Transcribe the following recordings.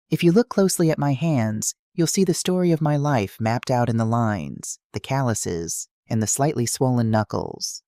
If you look closely at my hands, you'll see the story of my life mapped out in the lines, the calluses, and the slightly swollen knuckles.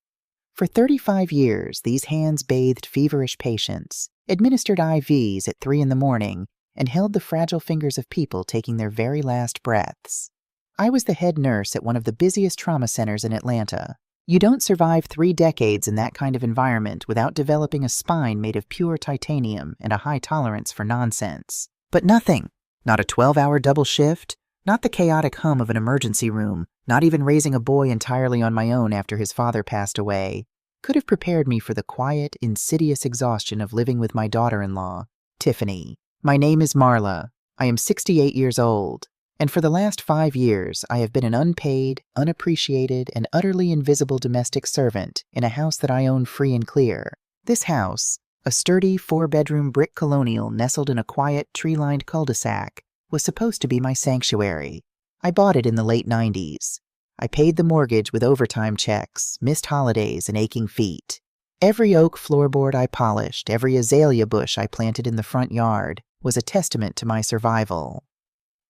For 35 years, these hands bathed feverish patients, administered IVs at 3 in the morning, and held the fragile fingers of people taking their very last breaths. I was the head nurse at one of the busiest trauma centers in Atlanta. You don't survive 3 decades in that kind of environment without developing a spine made of pure titanium and a high tolerance for nonsense. But nothing. Not a 12-hour double shift, not the chaotic hum of an emergency room, not even raising a boy entirely on my own after his father passed away, could have prepared me for the quiet, insidious exhaustion of living with my daughter-in-law, Tiffany. My name is Marla. I am 68 years old, and for the last 5 years I have been an unpaid, unappreciated, and utterly invisible domestic servant in a house that I own free and clear. This house, a sturdy 4-bedroom brick colonial nestled in a quiet, tree-lined cul-de-sac, was supposed to be my sanctuary. I bought it in the late 90s. I paid the mortgage with overtime checks, missed holidays, and aching feet. Every oak floorboard I polished, every azalea bush I planted in the front yard was a testament to my survival.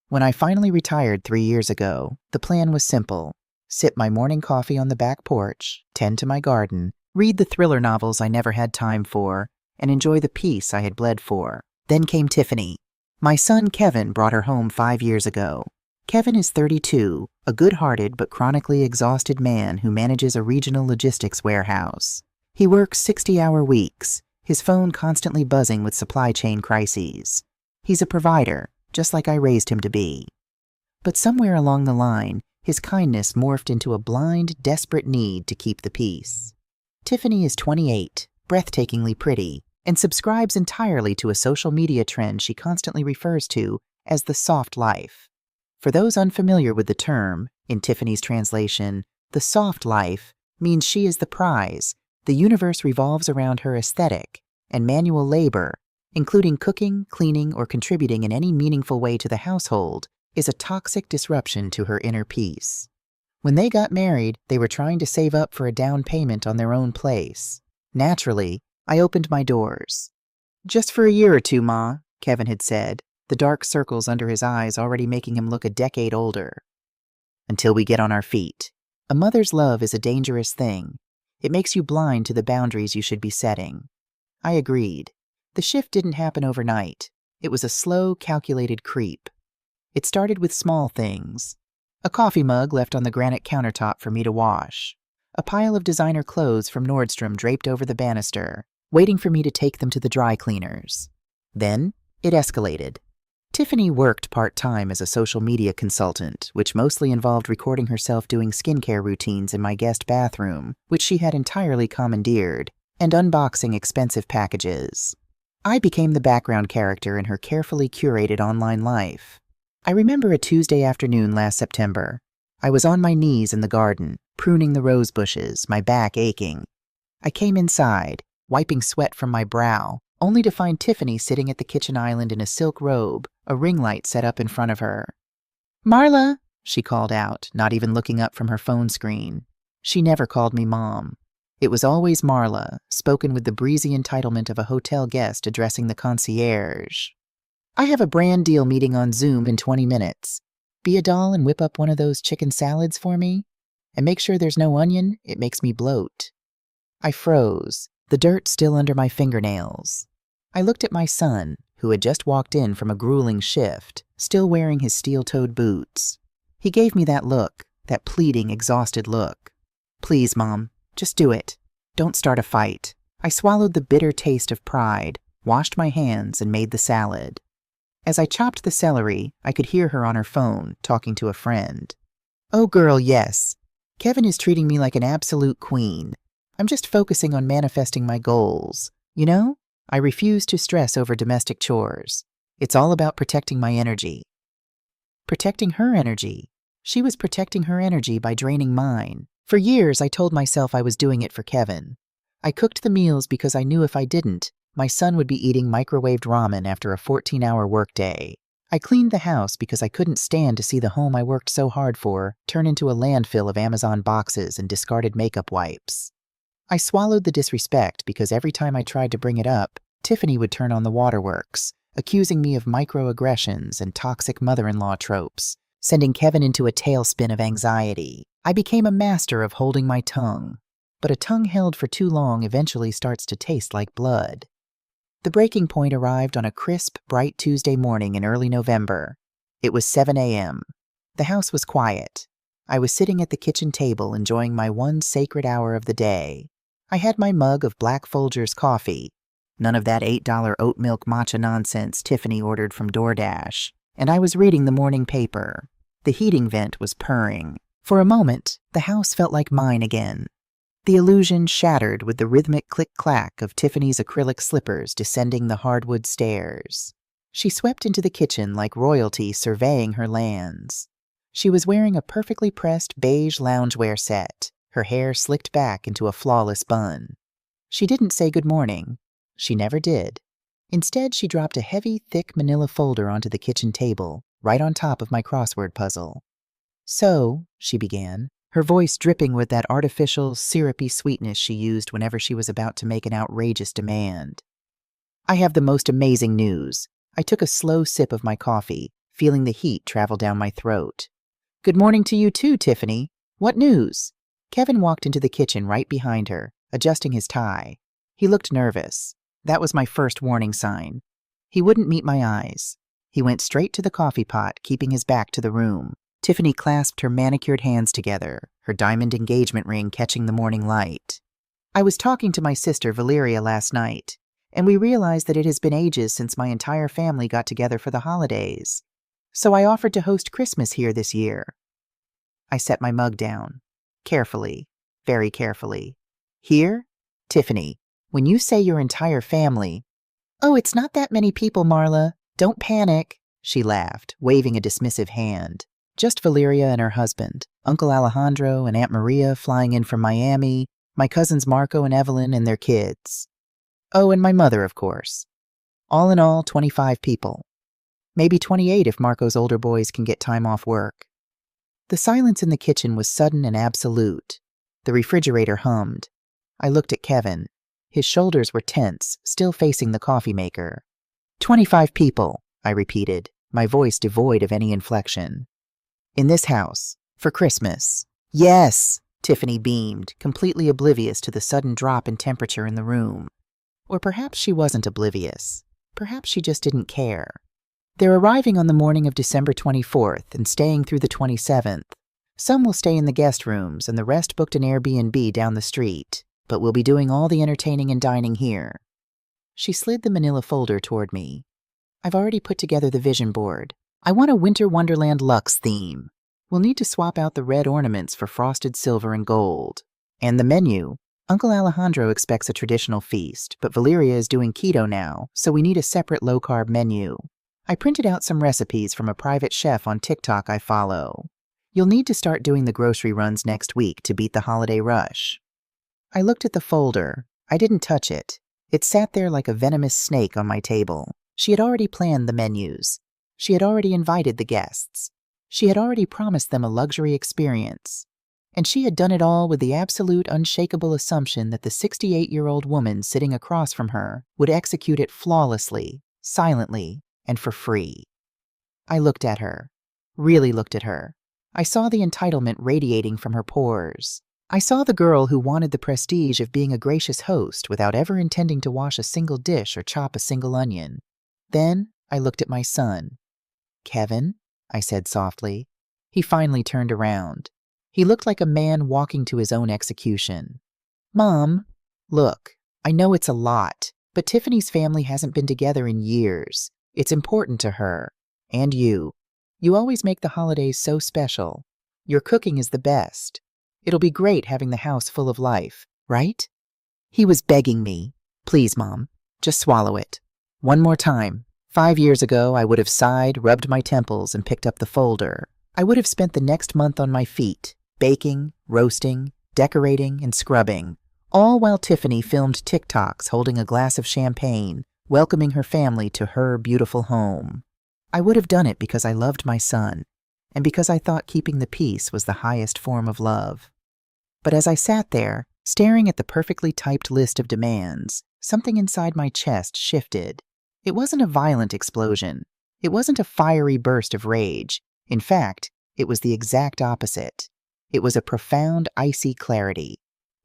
When I finally retired 3 years ago, the plan was simple. Sip my morning coffee on the back porch, tend to my garden, read the thriller novels I never had time for, and enjoy the peace I had bled for. Then came Tiffany. My son Kevin brought her home 5 years ago. Kevin is 32, a good-hearted but chronically exhausted man who manages a regional logistics warehouse. He works 60-hour weeks, his phone constantly buzzing with supply chain crises. He's a provider, just like I raised him to be. But somewhere along the line, his kindness morphed into a blind, desperate need to keep the peace. Tiffany is 28, breathtakingly pretty, and subscribes entirely to a social media trend she constantly refers to as the soft life. For those unfamiliar with the term, in Tiffany's translation, the soft life means she is the prize. The universe revolves around her aesthetic, and manual labor, including cooking, cleaning, or contributing in any meaningful way to the household, is a toxic disruption to her inner peace. When they got married, they were trying to save up for a down payment on their own place. Naturally, I opened my doors. "Just for a year or two, Ma," Kevin had said, the dark circles under his eyes already making him look a decade older. "Until we get on our feet. A mother's love is a dangerous thing. It makes you blind to the boundaries you should be setting." I agreed. The shift didn't happen overnight. It was a slow, calculated creep. It started with small things. A coffee mug left on the granite countertop for me to wash. A pile of designer clothes from Nordstrom draped over the banister, waiting for me to take them to the dry cleaners. Then, it escalated. Tiffany worked part-time as a social media consultant, which mostly involved recording herself doing skincare routines in my guest bathroom, which she had entirely commandeered, and unboxing expensive packages. I became the background character in her carefully curated online life. I remember a Tuesday afternoon last September. I was on my knees in the garden, pruning the rose bushes, my back aching. I came inside, wiping sweat from my brow, only to find Tiffany sitting at the kitchen island in a silk robe, a ring light set up in front of her. "Marla," she called out, not even looking up from her phone screen. She never called me Mom. It was always Marla, spoken with the breezy entitlement of a hotel guest addressing the concierge. "I have a brand deal meeting on Zoom in 20 minutes. Be a doll and whip up one of those chicken salads for me? And make sure there's no onion, it makes me bloat." I froze, the dirt still under my fingernails. I looked at my son, who had just walked in from a grueling shift, still wearing his steel-toed boots. He gave me that look, that pleading, exhausted look. "Please, Mom, just do it. Don't start a fight." I swallowed the bitter taste of pride, washed my hands, and made the salad. As I chopped the celery, I could hear her on her phone, talking to a friend. "Oh, girl, yes. Kevin is treating me like an absolute queen. I'm just focusing on manifesting my goals. You know, I refuse to stress over domestic chores. It's all about protecting my energy." Protecting her energy. She was protecting her energy by draining mine. For years, I told myself I was doing it for Kevin. I cooked the meals because I knew if I didn't, my son would be eating microwaved ramen after a 14-hour workday. I cleaned the house because I couldn't stand to see the home I worked so hard for turn into a landfill of Amazon boxes and discarded makeup wipes. I swallowed the disrespect because every time I tried to bring it up, Tiffany would turn on the waterworks, accusing me of microaggressions and toxic mother-in-law tropes, sending Kevin into a tailspin of anxiety. I became a master of holding my tongue, but a tongue held for too long eventually starts to taste like blood. The breaking point arrived on a crisp, bright Tuesday morning in early November. It was 7 a.m. The house was quiet. I was sitting at the kitchen table enjoying my one sacred hour of the day. I had my mug of Black Folgers coffee, none of that $8 oat milk matcha nonsense Tiffany ordered from DoorDash, and I was reading the morning paper. The heating vent was purring. For a moment, the house felt like mine again. The illusion shattered with the rhythmic click-clack of Tiffany's acrylic slippers descending the hardwood stairs. She swept into the kitchen like royalty surveying her lands. She was wearing a perfectly pressed beige loungewear set, her hair slicked back into a flawless bun. She didn't say good morning. She never did. Instead, she dropped a heavy, thick manila folder onto the kitchen table, right on top of my crossword puzzle. "So," she began, her voice dripping with that artificial, syrupy sweetness she used whenever she was about to make an outrageous demand. "I have the most amazing news." I took a slow sip of my coffee, feeling the heat travel down my throat. "Good morning to you too, Tiffany. What news?" Kevin walked into the kitchen right behind her, adjusting his tie. He looked nervous. That was my first warning sign. He wouldn't meet my eyes. He went straight to the coffee pot, keeping his back to the room. Tiffany clasped her manicured hands together, her diamond engagement ring catching the morning light. "I was talking to my sister Valeria last night, and we realized that it has been ages since my entire family got together for the holidays. So I offered to host Christmas here this year." I set my mug down. Carefully, very carefully. "Here? Tiffany, when you say your entire family—" "Oh, it's not that many people, Marla. Don't panic," she laughed, waving a dismissive hand. "Just Valeria and her husband, Uncle Alejandro and Aunt Maria flying in from Miami, my cousins Marco and Evelyn and their kids. Oh, and my mother, of course. All in all, 25 people. Maybe 28 if Marco's older boys can get time off work." The silence in the kitchen was sudden and absolute. The refrigerator hummed. I looked at Kevin. His shoulders were tense, still facing the coffee maker. 25 people, I repeated, my voice devoid of any inflection. "In this house, for Christmas." "Yes," Tiffany beamed, completely oblivious to the sudden drop in temperature in the room. Or perhaps she wasn't oblivious. Perhaps she just didn't care. "They're arriving on the morning of December 24th and staying through the 27th. Some will stay in the guest rooms and the rest booked an Airbnb down the street, but we'll be doing all the entertaining and dining here." She slid the manila folder toward me. "I've already put together the vision board. I want a Winter Wonderland luxe theme. We'll need to swap out the red ornaments for frosted silver and gold. And the menu. Uncle Alejandro expects a traditional feast, but Valeria is doing keto now, so we need a separate low-carb menu. I printed out some recipes from a private chef on TikTok I follow. You'll need to start doing the grocery runs next week to beat the holiday rush." I looked at the folder. I didn't touch it. It sat there like a venomous snake on my table. She had already planned the menus. She had already invited the guests. She had already promised them a luxury experience. And she had done it all with the absolute unshakable assumption that the 68-year-old woman sitting across from her would execute it flawlessly, silently, and for free. I looked at her. Really looked at her. I saw the entitlement radiating from her pores. I saw the girl who wanted the prestige of being a gracious host without ever intending to wash a single dish or chop a single onion. Then I looked at my son. "Kevin," I said softly. He finally turned around. He looked like a man walking to his own execution. "Mom, look, I know it's a lot, but Tiffany's family hasn't been together in years. It's important to her. And you. You always make the holidays so special. Your cooking is the best. It'll be great having the house full of life, right?" He was begging me. "Please, Mom, just swallow it. One more time. 5 years ago, I would have sighed, rubbed my temples, and picked up the folder. I would have spent the next month on my feet, baking, roasting, decorating, and scrubbing, all while Tiffany filmed TikToks holding a glass of champagne, welcoming her family to her beautiful home. I would have done it because I loved my son, and because I thought keeping the peace was the highest form of love. But as I sat there, staring at the perfectly typed list of demands, something inside my chest shifted. It wasn't a violent explosion. It wasn't a fiery burst of rage. In fact, it was the exact opposite. It was a profound, icy clarity.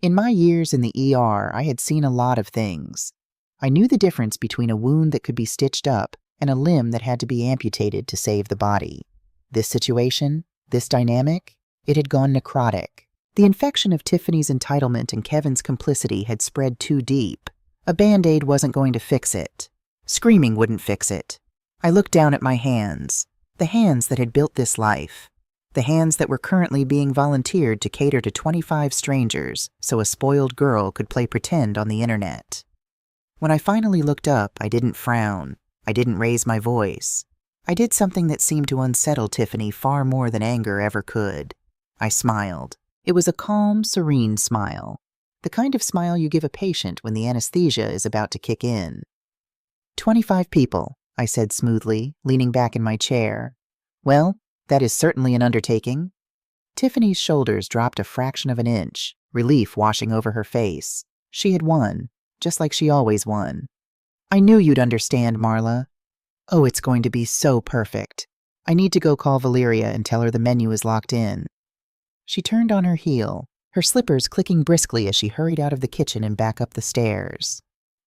In my years in the ER, I had seen a lot of things. I knew the difference between a wound that could be stitched up and a limb that had to be amputated to save the body. This situation, this dynamic, it had gone necrotic. The infection of Tiffany's entitlement and Kevin's complicity had spread too deep. A Band-Aid wasn't going to fix it. Screaming wouldn't fix it. I looked down at my hands, the hands that had built this life, the hands that were currently being volunteered to cater to 25 strangers so a spoiled girl could play pretend on the internet. When I finally looked up, I didn't frown. I didn't raise my voice. I did something that seemed to unsettle Tiffany far more than anger ever could. I smiled. It was a calm, serene smile. The kind of smile you give a patient when the anesthesia is about to kick in. 25 people, I said smoothly, leaning back in my chair. Well, that is certainly an undertaking. Tiffany's shoulders dropped a fraction of an inch, relief washing over her face. She had won, just like she always won. I knew you'd understand, Marla. Oh, it's going to be so perfect. I need to go call Valeria and tell her the menu is locked in. She turned on her heel, her slippers clicking briskly as she hurried out of the kitchen and back up the stairs.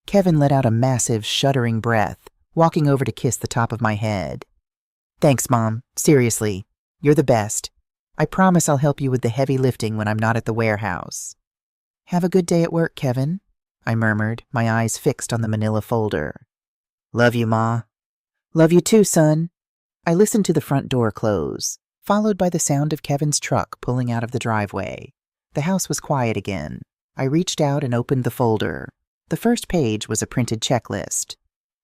Kevin let out a massive, shuddering breath, walking over to kiss the top of my head. Thanks, Mom. Seriously. You're the best. I promise I'll help you with the heavy lifting when I'm not at the warehouse. Have a good day at work, Kevin, I murmured, my eyes fixed on the manila folder. Love you, Ma. Love you too, son. I listened to the front door close, followed by the sound of Kevin's truck pulling out of the driveway. The house was quiet again. I reached out and opened the folder. The first page was a printed checklist.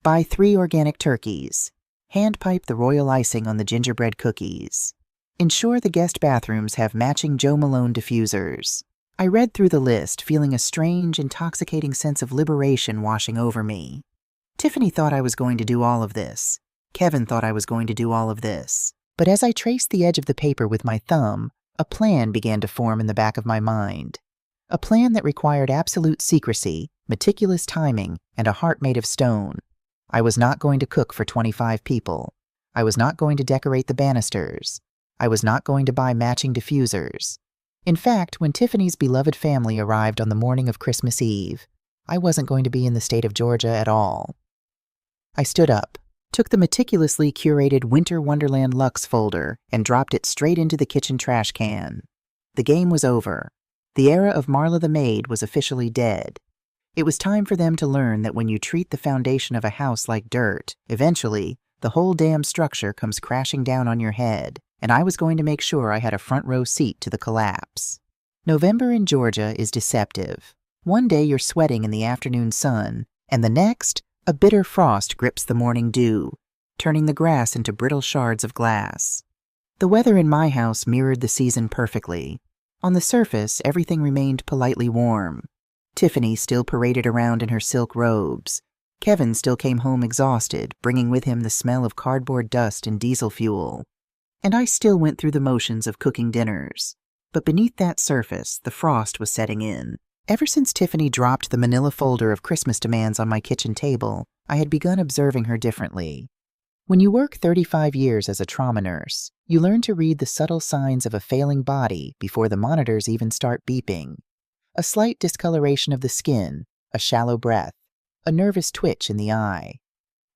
Buy 3 organic turkeys. Hand pipe the royal icing on the gingerbread cookies. Ensure the guest bathrooms have matching Jo Malone diffusers. I read through the list, feeling a strange, intoxicating sense of liberation washing over me. Tiffany thought I was going to do all of this. Kevin thought I was going to do all of this. But as I traced the edge of the paper with my thumb, a plan began to form in the back of my mind. A plan that required absolute secrecy, meticulous timing, and a heart made of stone. I was not going to cook for 25 people. I was not going to decorate the banisters. I was not going to buy matching diffusers. In fact, when Tiffany's beloved family arrived on the morning of Christmas Eve, I wasn't going to be in the state of Georgia at all. I stood up, took the meticulously curated Winter Wonderland Luxe folder, and dropped it straight into the kitchen trash can. The game was over. The era of Marla the maid was officially dead. It was time for them to learn that when you treat the foundation of a house like dirt, eventually, the whole damn structure comes crashing down on your head, and I was going to make sure I had a front row seat to the collapse. November in Georgia is deceptive. One day you're sweating in the afternoon sun, and the next, a bitter frost grips the morning dew, turning the grass into brittle shards of glass. The weather in my house mirrored the season perfectly. On the surface, everything remained politely warm. Tiffany still paraded around in her silk robes. Kevin still came home exhausted, bringing with him the smell of cardboard dust and diesel fuel. And I still went through the motions of cooking dinners. But beneath that surface, the frost was setting in. Ever since Tiffany dropped the manila folder of Christmas demands on my kitchen table, I had begun observing her differently. When you work 35 years as a trauma nurse, you learn to read the subtle signs of a failing body before the monitors even start beeping. A slight discoloration of the skin, a shallow breath, a nervous twitch in the eye.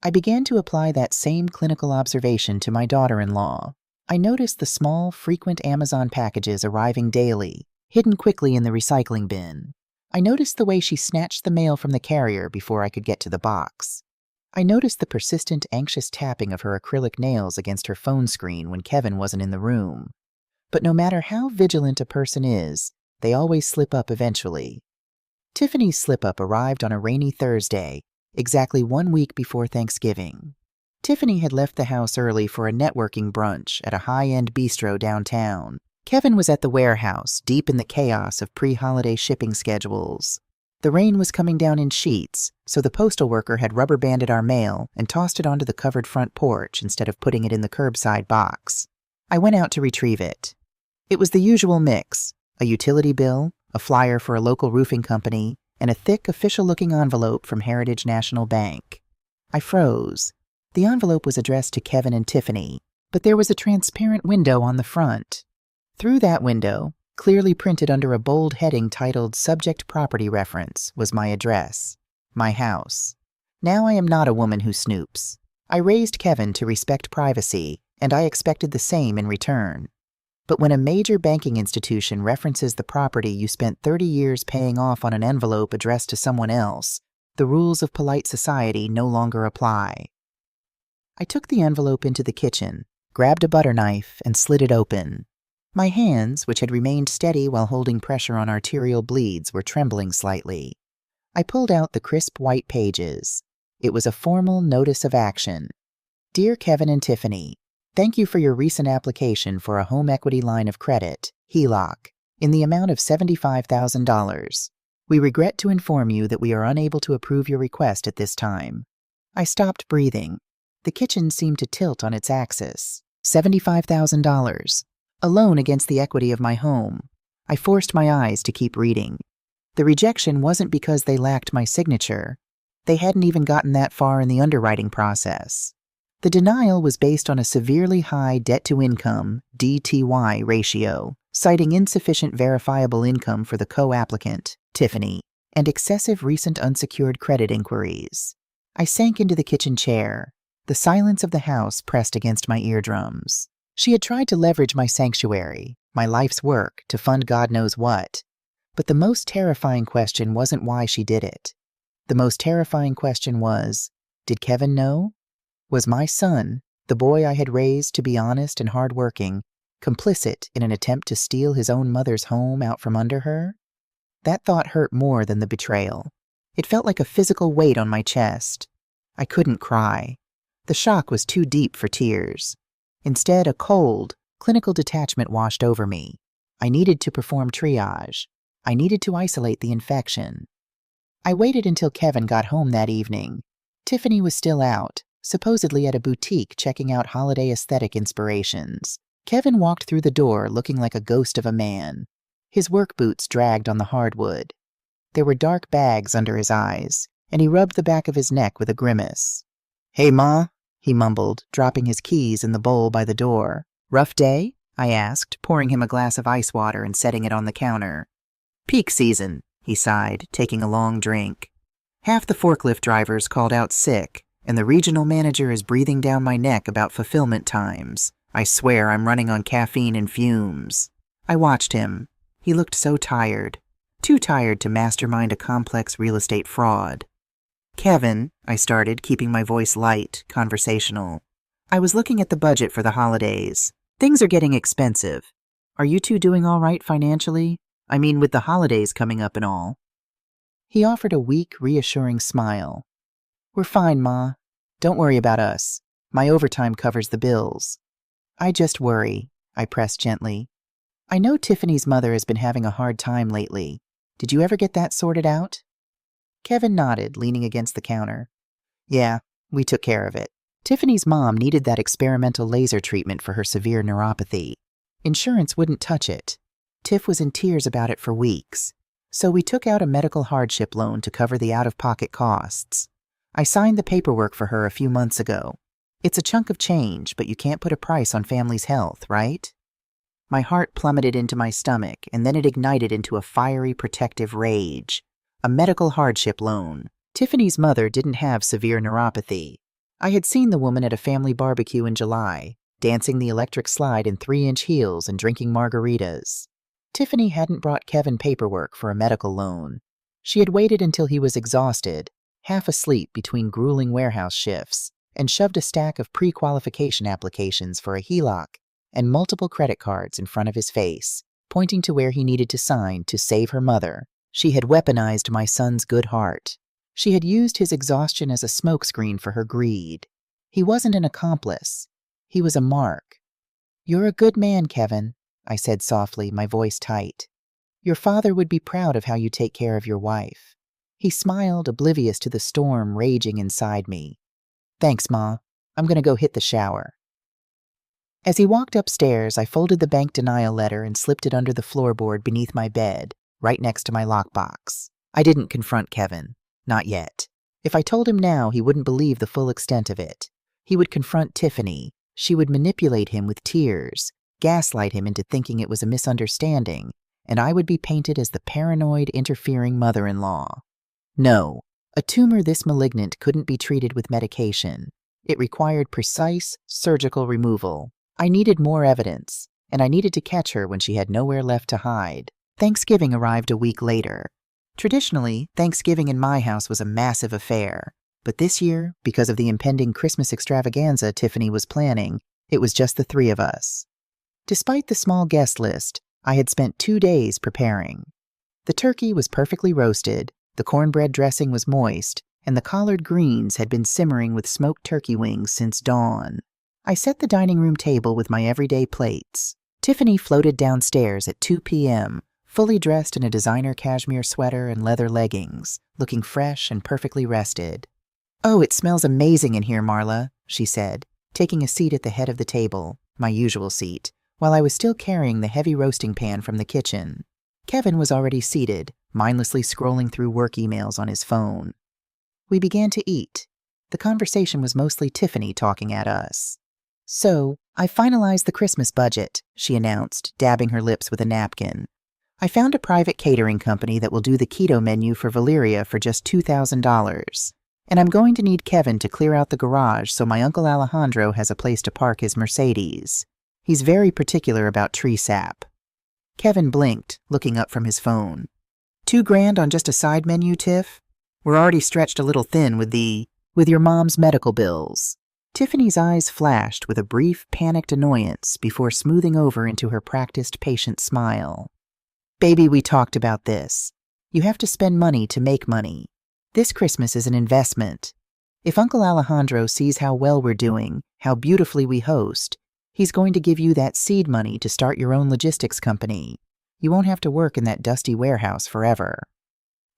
I began to apply that same clinical observation to my daughter-in-law. I noticed the small, frequent Amazon packages arriving daily, hidden quickly in the recycling bin. I noticed the way she snatched the mail from the carrier before I could get to the box. I noticed the persistent, anxious tapping of her acrylic nails against her phone screen when Kevin wasn't in the room. But no matter how vigilant a person is, they always slip up eventually. Tiffany's slip-up arrived on a rainy Thursday, exactly 1 week before Thanksgiving. Tiffany had left the house early for a networking brunch at a high-end bistro downtown. Kevin was at the warehouse, deep in the chaos of pre-holiday shipping schedules. The rain was coming down in sheets, so the postal worker had rubber-banded our mail and tossed it onto the covered front porch instead of putting it in the curbside box. I went out to retrieve it. It was the usual mix: a utility bill, a flyer for a local roofing company, and a thick, official-looking envelope from Heritage National Bank. I froze. The envelope was addressed to Kevin and Tiffany, but there was a transparent window on the front. Through that window, clearly printed under a bold heading titled Subject Property Reference, was my address, my house. Now I am not a woman who snoops. I raised Kevin to respect privacy, and I expected the same in return. But when a major banking institution references the property you spent 30 years paying off on an envelope addressed to someone else, the rules of polite society no longer apply. I took the envelope into the kitchen, grabbed a butter knife, and slid it open. My hands, which had remained steady while holding pressure on arterial bleeds, were trembling slightly. I pulled out the crisp white pages. It was a formal notice of action. Dear Kevin and Tiffany, thank you for your recent application for a home equity line of credit, HELOC, in the amount of $75,000. We regret to inform you that we are unable to approve your request at this time. I stopped breathing. The kitchen seemed to tilt on its axis. $75,000. A loan against the equity of my home. I forced my eyes to keep reading. The rejection wasn't because they lacked my signature. They hadn't even gotten that far in the underwriting process. The denial was based on a severely high debt-to-income, DTY, ratio, citing insufficient verifiable income for the co-applicant, Tiffany, and excessive recent unsecured credit inquiries. I sank into the kitchen chair. The silence of the house pressed against my eardrums. She had tried to leverage my sanctuary, my life's work, to fund God knows what. But the most terrifying question wasn't why she did it. The most terrifying question was, did Kevin know? Was my son, the boy I had raised to be honest and hardworking, complicit in an attempt to steal his own mother's home out from under her? That thought hurt more than the betrayal. It felt like a physical weight on my chest. I couldn't cry. The shock was too deep for tears. Instead, a cold, clinical detachment washed over me. I needed to perform triage. I needed to isolate the infection. I waited until Kevin got home that evening. Tiffany was still out, supposedly at a boutique checking out holiday aesthetic inspirations. Kevin walked through the door looking like a ghost of a man. His work boots dragged on the hardwood. There were dark bags under his eyes, and he rubbed the back of his neck with a grimace. "Hey, Ma," he mumbled, dropping his keys in the bowl by the door. "Rough day?" I asked, pouring him a glass of ice water and setting it on the counter. "Peak season," he sighed, taking a long drink. "Half the forklift drivers called out sick, and the regional manager is breathing down my neck about fulfillment times. I swear I'm running on caffeine and fumes." I watched him. He looked so tired. Too tired to mastermind a complex real estate fraud. "Kevin," I started, keeping my voice light, conversational. "I was looking at the budget for the holidays. Things are getting expensive. Are you two doing all right financially? I mean, with the holidays coming up and all." He offered a weak, reassuring smile. "We're fine, Ma. Don't worry about us. My overtime covers the bills." "I just worry," I pressed gently. "I know Tiffany's mother has been having a hard time lately. Did you ever get that sorted out?" Kevin nodded, leaning against the counter. "Yeah, we took care of it. Tiffany's mom needed that experimental laser treatment for her severe neuropathy. Insurance wouldn't touch it. Tiff was in tears about it for weeks. So we took out a medical hardship loan to cover the out-of-pocket costs. I signed the paperwork for her a few months ago. It's a chunk of change, but you can't put a price on family's health, right?" My heart plummeted into my stomach, and then it ignited into a fiery, protective rage. A medical hardship loan. Tiffany's mother didn't have severe neuropathy. I had seen the woman at a family barbecue in July, dancing the electric slide in 3-inch heels and drinking margaritas. Tiffany hadn't brought Kevin paperwork for a medical loan. She had waited until he was exhausted, half asleep between grueling warehouse shifts, and shoved a stack of pre-qualification applications for a HELOC and multiple credit cards in front of his face, pointing to where he needed to sign to save her mother. She had weaponized my son's good heart. She had used his exhaustion as a smokescreen for her greed. He wasn't an accomplice. He was a mark. "You're a good man, Kevin," I said softly, my voice tight. "Your father would be proud of how you take care of your wife." He smiled, oblivious to the storm raging inside me. "Thanks, Ma. I'm going to go hit the shower." As he walked upstairs, I folded the bank denial letter and slipped it under the floorboard beneath my bed, right next to my lockbox. I didn't confront Kevin. Not yet. If I told him now, he wouldn't believe the full extent of it. He would confront Tiffany. She would manipulate him with tears, gaslight him into thinking it was a misunderstanding, and I would be painted as the paranoid, interfering mother-in-law. No, a tumor this malignant couldn't be treated with medication. It required precise, surgical removal. I needed more evidence, and I needed to catch her when she had nowhere left to hide. Thanksgiving arrived a week later. Traditionally, Thanksgiving in my house was a massive affair, but this year, because of the impending Christmas extravaganza Tiffany was planning, it was just the three of us. Despite the small guest list, I had spent 2 days preparing. The turkey was perfectly roasted, the cornbread dressing was moist, and the collard greens had been simmering with smoked turkey wings since dawn. I set the dining room table with my everyday plates. Tiffany floated downstairs at 2 p.m., fully dressed in a designer cashmere sweater and leather leggings, looking fresh and perfectly rested. "Oh, it smells amazing in here, Marla," she said, taking a seat at the head of the table, my usual seat, while I was still carrying the heavy roasting pan from the kitchen. Kevin was already seated, mindlessly scrolling through work emails on his phone. We began to eat. The conversation was mostly Tiffany talking at us. "So, I finalized the Christmas budget," she announced, dabbing her lips with a napkin. "I found a private catering company that will do the keto menu for Valeria for just $2,000. And I'm going to need Kevin to clear out the garage so my Uncle Alejandro has a place to park his Mercedes. He's very particular about tree sap." Kevin blinked, looking up from his phone. $2,000 on just a side menu, Tiff? We're already stretched a little thin with your mom's medical bills." Tiffany's eyes flashed with a brief, panicked annoyance before smoothing over into her practiced, patient smile. "Baby, we talked about this. You have to spend money to make money. This Christmas is an investment. If Uncle Alejandro sees how well we're doing, how beautifully we host, he's going to give you that seed money to start your own logistics company. You won't have to work in that dusty warehouse forever."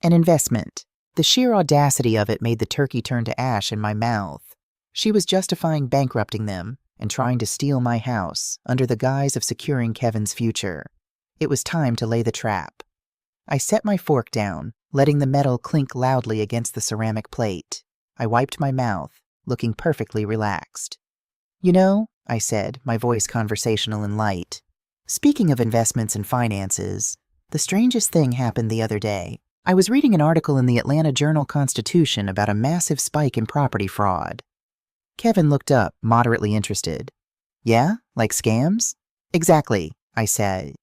An investment. The sheer audacity of it made the turkey turn to ash in my mouth. She was justifying bankrupting them and trying to steal my house under the guise of securing Kevin's future. It was time to lay the trap. I set my fork down, letting the metal clink loudly against the ceramic plate. I wiped my mouth, looking perfectly relaxed. "You know," I said, my voice conversational and light, "speaking of investments and finances, the strangest thing happened the other day. I was reading an article in the Atlanta Journal-Constitution about a massive spike in property fraud." Kevin looked up, moderately interested. "Yeah? Like scams?" "Exactly," I said,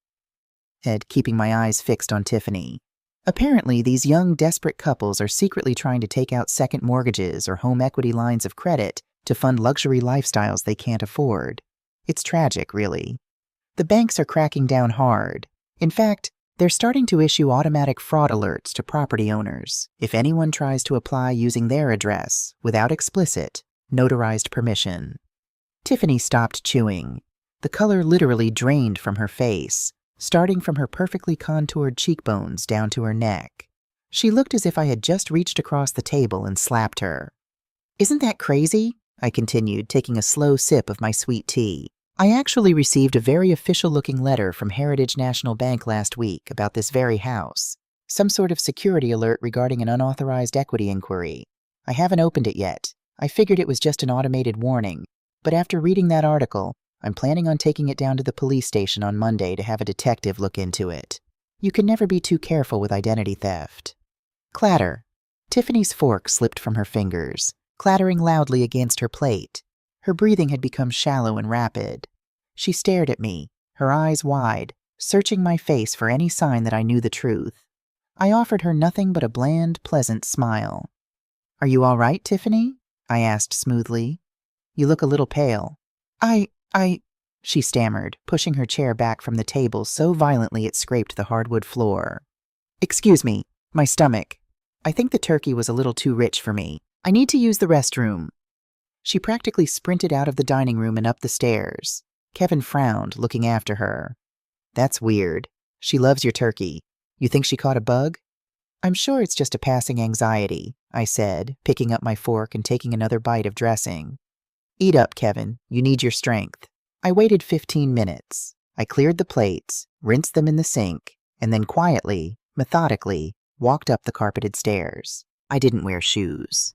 keeping my eyes fixed on Tiffany. "Apparently, these young, desperate couples are secretly trying to take out second mortgages or home equity lines of credit to fund luxury lifestyles they can't afford. It's tragic, really. The banks are cracking down hard. In fact, they're starting to issue automatic fraud alerts to property owners if anyone tries to apply using their address without explicit, notarized permission." Tiffany stopped chewing. The color literally drained from her face, starting from her perfectly contoured cheekbones down to her neck. She looked as if I had just reached across the table and slapped her. "Isn't that crazy?" I continued, taking a slow sip of my sweet tea. "I actually received a very official-looking letter from Heritage National Bank last week about this very house. Some sort of security alert regarding an unauthorized equity inquiry. I haven't opened it yet. I figured it was just an automated warning, but after reading that article, I'm planning on taking it down to the police station on Monday to have a detective look into it. You can never be too careful with identity theft." Clatter. Tiffany's fork slipped from her fingers, clattering loudly against her plate. Her breathing had become shallow and rapid. She stared at me, her eyes wide, searching my face for any sign that I knew the truth. I offered her nothing but a bland, pleasant smile. "Are you all right, Tiffany?" I asked smoothly. "You look a little pale." I, she stammered, pushing her chair back from the table so violently it scraped the hardwood floor. "Excuse me, my stomach. I think the turkey was a little too rich for me. I need to use the restroom." She practically sprinted out of the dining room and up the stairs. Kevin frowned, looking after her. "That's weird. She loves your turkey. You think she caught a bug?" "I'm sure it's just a passing anxiety," I said, picking up my fork and taking another bite of dressing. "Eat up, Kevin. You need your strength." I waited 15 minutes. I cleared the plates, rinsed them in the sink, and then quietly, methodically, walked up the carpeted stairs. I didn't wear shoes.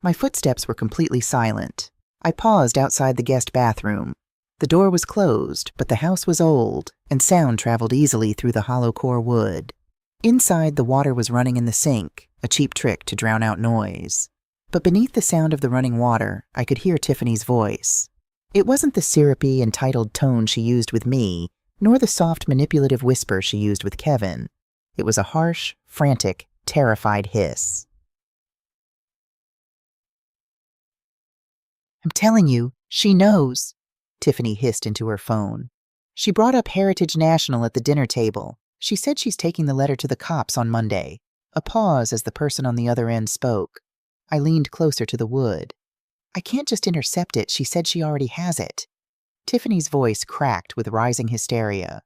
My footsteps were completely silent. I paused outside the guest bathroom. The door was closed, but the house was old, and sound traveled easily through the hollow core wood. Inside, the water was running in the sink, a cheap trick to drown out noise. But beneath the sound of the running water, I could hear Tiffany's voice. It wasn't the syrupy, entitled tone she used with me, nor the soft, manipulative whisper she used with Kevin. It was a harsh, frantic, terrified hiss. "I'm telling you, she knows," Tiffany hissed into her phone. "She brought up Heritage National at the dinner table. She said she's taking the letter to the cops on Monday." A pause as the person on the other end spoke. I leaned closer to the wood. "I can't just intercept it. She said she already has it." Tiffany's voice cracked with rising hysteria.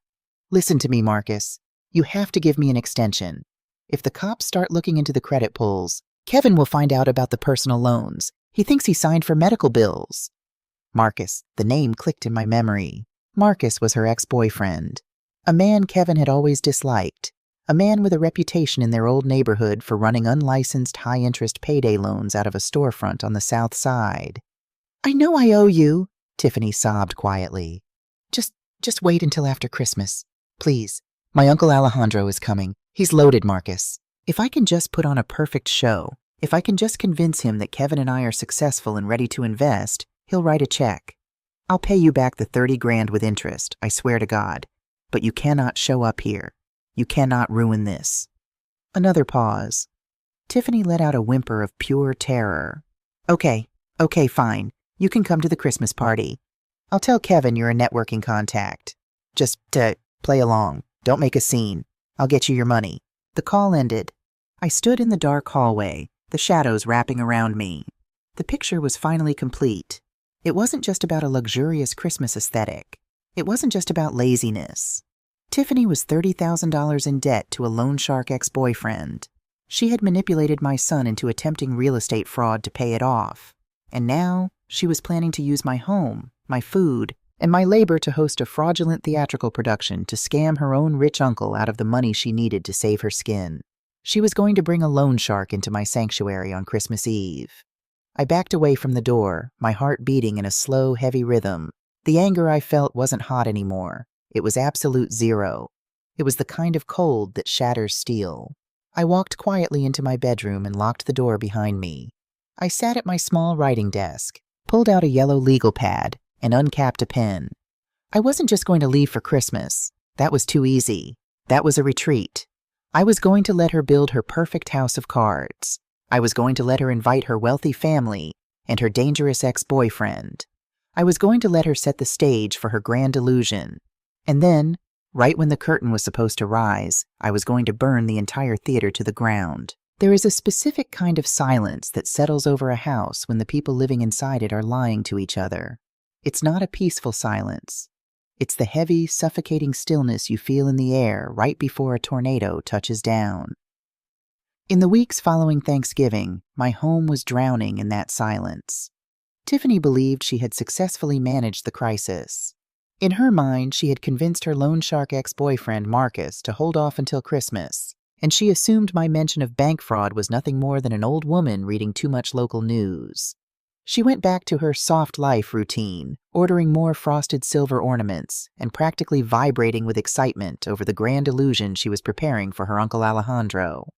"Listen to me, Marcus. You have to give me an extension. If the cops start looking into the credit pulls, Kevin will find out about the personal loans. He thinks he signed for medical bills." Marcus, the name clicked in my memory. Marcus was her ex-boyfriend. A man Kevin had always disliked. A man with a reputation in their old neighborhood for running unlicensed high-interest payday loans out of a storefront on the south side. "I know I owe you," Tiffany sobbed quietly. Just wait until after Christmas. Please. My Uncle Alejandro is coming. He's loaded, Marcus. If I can just put on a perfect show, if I can just convince him that Kevin and I are successful and ready to invest, he'll write a check. I'll pay you back the 30 grand with interest, I swear to God. But you cannot show up here. You cannot ruin this." Another pause. Tiffany let out a whimper of pure terror. Okay, fine. You can come to the Christmas party. I'll tell Kevin you're a networking contact. Just to play along. Don't make a scene. I'll get you your money." The call ended. I stood in the dark hallway, the shadows wrapping around me. The picture was finally complete. It wasn't just about a luxurious Christmas aesthetic. It wasn't just about laziness. Tiffany was $30,000 in debt to a loan shark ex-boyfriend. She had manipulated my son into attempting real estate fraud to pay it off. And now she was planning to use my home, my food, and my labor to host a fraudulent theatrical production to scam her own rich uncle out of the money she needed to save her skin. She was going to bring a loan shark into my sanctuary on Christmas Eve. I backed away from the door, my heart beating in a slow, heavy rhythm. The anger I felt wasn't hot anymore. It was absolute zero. It was the kind of cold that shatters steel. I walked quietly into my bedroom and locked the door behind me. I sat at my small writing desk, pulled out a yellow legal pad, and uncapped a pen. I wasn't just going to leave for Christmas. That was too easy. That was a retreat. I was going to let her build her perfect house of cards. I was going to let her invite her wealthy family and her dangerous ex-boyfriend. I was going to let her set the stage for her grand illusion. And then, right when the curtain was supposed to rise, I was going to burn the entire theater to the ground. There is a specific kind of silence that settles over a house when the people living inside it are lying to each other. It's not a peaceful silence. It's the heavy, suffocating stillness you feel in the air right before a tornado touches down. In the weeks following Thanksgiving, my home was drowning in that silence. Tiffany believed she had successfully managed the crisis. In her mind, she had convinced her loan shark ex-boyfriend, Marcus, to hold off until Christmas, and she assumed my mention of bank fraud was nothing more than an old woman reading too much local news. She went back to her soft life routine, ordering more frosted silver ornaments and practically vibrating with excitement over the grand illusion she was preparing for her Uncle Alejandro.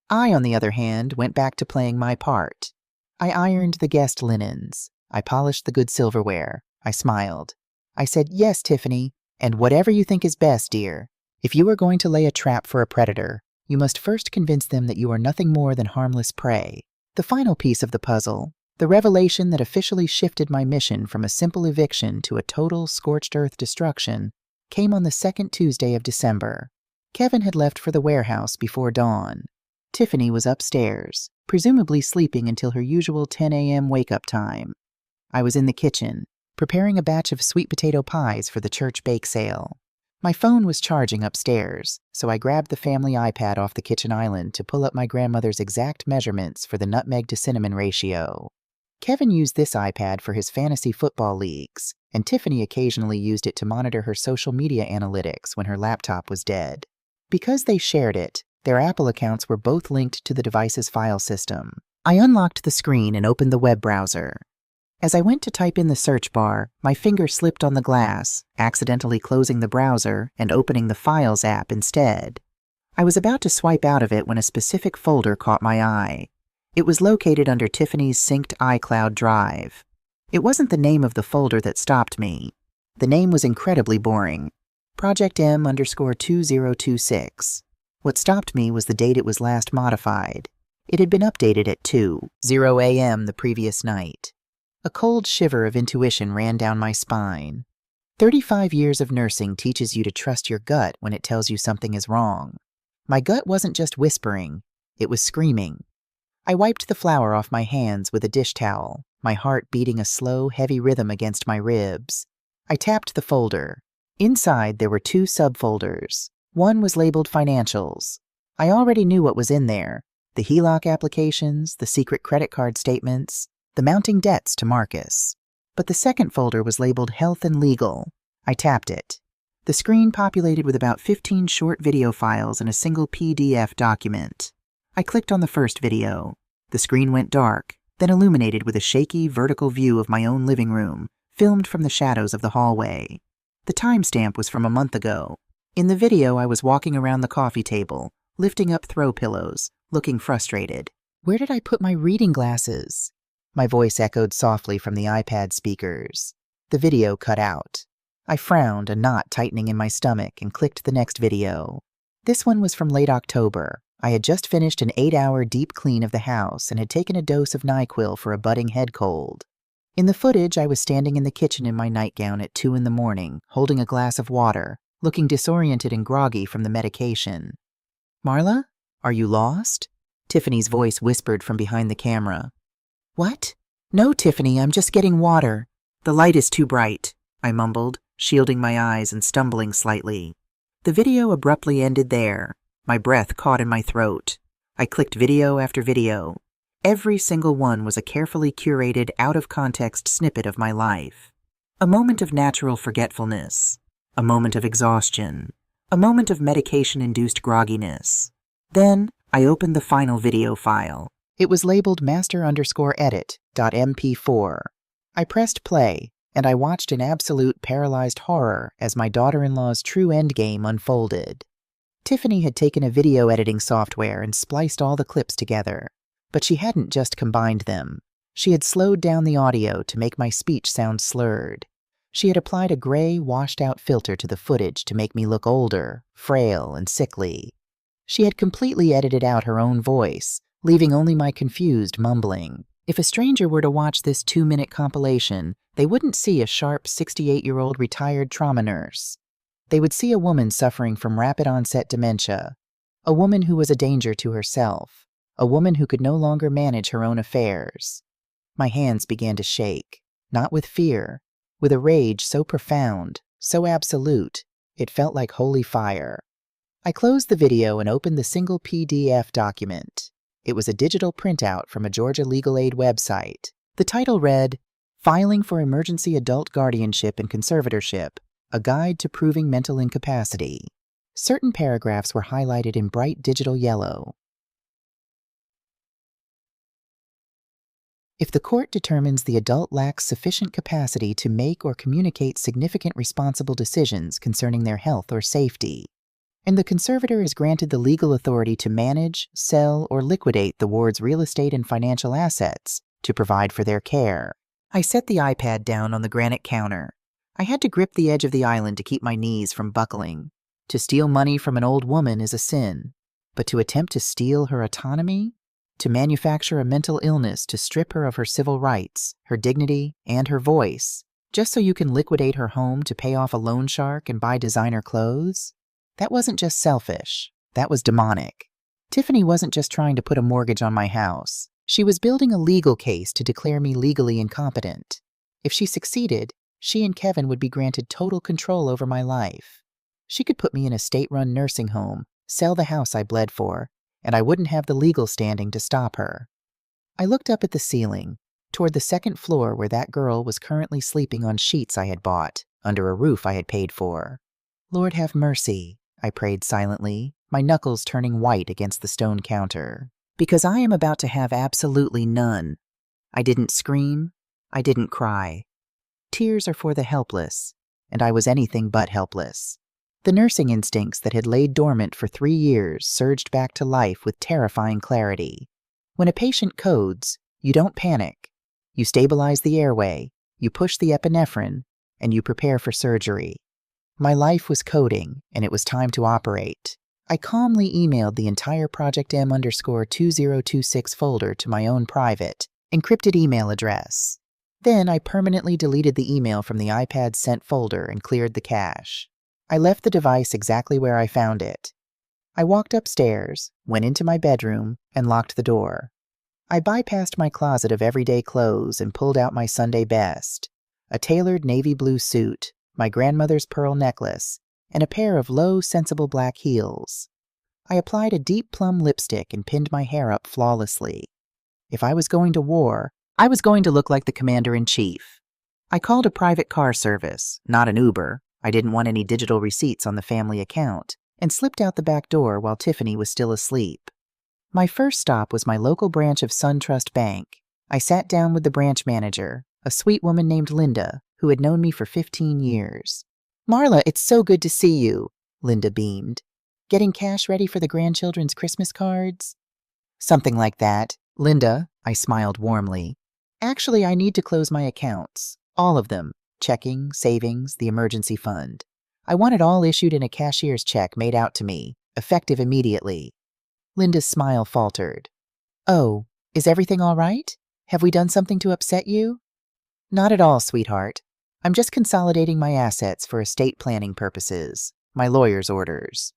I, on the other hand, went back to playing my part. I ironed the guest linens. I polished the good silverware. I smiled. I said, "Yes, Tiffany, and whatever you think is best, dear. If you are going to lay a trap for a predator, you must first convince them that you are nothing more than harmless prey." The final piece of the puzzle, the revelation that officially shifted my mission from a simple eviction to a total scorched earth destruction, came on the second Tuesday of December. Kevin had left for the warehouse before dawn. Tiffany was upstairs, presumably sleeping until her usual 10 a.m. wake-up time. I was in the kitchen, preparing a batch of sweet potato pies for the church bake sale. My phone was charging upstairs, so I grabbed the family iPad off the kitchen island to pull up my grandmother's exact measurements for the nutmeg to cinnamon ratio. Kevin used this iPad for his fantasy football leagues, and Tiffany occasionally used it to monitor her social media analytics when her laptop was dead. Because they shared it, Their Apple accounts were both linked to the device's file system. I unlocked the screen and opened the web browser. As I went to type in the search bar, my finger slipped on the glass, accidentally closing the browser and opening the Files app instead. I was about to swipe out of it when a specific folder caught my eye. It was located under Tiffany's synced iCloud drive. It wasn't the name of the folder that stopped me. The name was incredibly boring. Project M_2026. What stopped me was the date it was last modified. It had been updated at 2:00 a.m. the previous night. A cold shiver of intuition ran down my spine. 35 years of nursing teaches you to trust your gut when it tells you something is wrong. My gut wasn't just whispering, it was screaming. I wiped the flour off my hands with a dish towel, my heart beating a slow, heavy rhythm against my ribs. I tapped the folder. Inside, there were 2 subfolders. One was labeled Financials. I already knew what was in there: the HELOC applications, the secret credit card statements, the mounting debts to Marcus. But the second folder was labeled Health and Legal. I tapped it. The screen populated with about 15 short video files and a single PDF document. I clicked on the first video. The screen went dark, then illuminated with a shaky, vertical view of my own living room, filmed from the shadows of the hallway. The timestamp was from a month ago. In the video, I was walking around the coffee table, lifting up throw pillows, looking frustrated. Where did I put my reading glasses? My voice echoed softly from the iPad speakers. The video cut out. I frowned, a knot tightening in my stomach, and clicked the next video. This one was from late October. I had just finished an 8-hour deep clean of the house and had taken a dose of NyQuil for a budding head cold. In the footage, I was standing in the kitchen in my nightgown at 2 a.m, holding a glass of water, looking disoriented and groggy from the medication. "Marla, are you lost?" Tiffany's voice whispered from behind the camera. "What?" "No, Tiffany, I'm just getting water. The light is too bright," I mumbled, shielding my eyes and stumbling slightly. The video abruptly ended there. My breath caught in my throat. I clicked video after video. Every single one was a carefully curated, out-of-context snippet of my life. A moment of natural forgetfulness. A moment of exhaustion. A moment of medication-induced grogginess. Then, I opened the final video file. It was labeled master_edit.mp4. I pressed play, and I watched in absolute paralyzed horror as my daughter-in-law's true endgame unfolded. Tiffany had taken a video editing software and spliced all the clips together, but she hadn't just combined them. She had slowed down the audio to make my speech sound slurred. She had applied a gray, washed-out filter to the footage to make me look older, frail, and sickly. She had completely edited out her own voice, leaving only my confused mumbling. If a stranger were to watch this 2-minute compilation, they wouldn't see a sharp 68-year-old retired trauma nurse. They would see a woman suffering from rapid-onset dementia, a woman who was a danger to herself, a woman who could no longer manage her own affairs. My hands began to shake, not with fear, with a rage so profound, so absolute, it felt like holy fire. I closed the video and opened the single PDF document. It was a digital printout from a Georgia legal aid website. The title read, "Filing for Emergency Adult Guardianship and Conservatorship, a Guide to Proving Mental Incapacity." Certain paragraphs were highlighted in bright digital yellow. If the court determines the adult lacks sufficient capacity to make or communicate significant responsible decisions concerning their health or safety, and the conservator is granted the legal authority to manage, sell, or liquidate the ward's real estate and financial assets to provide for their care. I set the iPad down on the granite counter. I had to grip the edge of the island to keep my knees from buckling. To steal money from an old woman is a sin, but to attempt to steal her autonomy? To manufacture a mental illness to strip her of her civil rights, her dignity, and her voice, just so you can liquidate her home to pay off a loan shark and buy designer clothes? That wasn't just selfish, that was demonic. Tiffany wasn't just trying to put a mortgage on my house. She was building a legal case to declare me legally incompetent. If she succeeded, she and Kevin would be granted total control over my life. She could put me in a state-run nursing home, sell the house I bled for, and I wouldn't have the legal standing to stop her. I looked up at the ceiling, toward the second floor where that girl was currently sleeping on sheets I had bought, under a roof I had paid for. Lord have mercy, I prayed silently, my knuckles turning white against the stone counter. Because I am about to have absolutely none. I didn't scream. I didn't cry. Tears are for the helpless, and I was anything but helpless. The nursing instincts that had laid dormant for 3 years surged back to life with terrifying clarity. When a patient codes, you don't panic. You stabilize the airway, you push the epinephrine, and you prepare for surgery. My life was coding, and it was time to operate. I calmly emailed the entire Project M_2026 folder to my own private, encrypted email address. Then I permanently deleted the email from the iPad sent folder and cleared the cache. I left the device exactly where I found it. I walked upstairs, went into my bedroom, and locked the door. I bypassed my closet of everyday clothes and pulled out my Sunday best, a tailored navy blue suit, my grandmother's pearl necklace, and a pair of low, sensible black heels. I applied a deep plum lipstick and pinned my hair up flawlessly. If I was going to war, I was going to look like the commander-in-chief. I called a private car service, not an Uber. I didn't want any digital receipts on the family account, and slipped out the back door while Tiffany was still asleep. My first stop was my local branch of SunTrust Bank. I sat down with the branch manager, a sweet woman named Linda, who had known me for 15 years. "Marla, it's so good to see you," Linda beamed. "Getting cash ready for the grandchildren's Christmas cards?" "Something like that." "Linda," I smiled warmly. "Actually, I need to close my accounts. All of them. Checking, savings, the emergency fund. I want it all issued in a cashier's check made out to me, effective immediately." Linda's smile faltered. "Oh, is everything all right? Have we done something to upset you?" "Not at all, sweetheart. I'm just consolidating my assets for estate planning purposes, my lawyer's orders."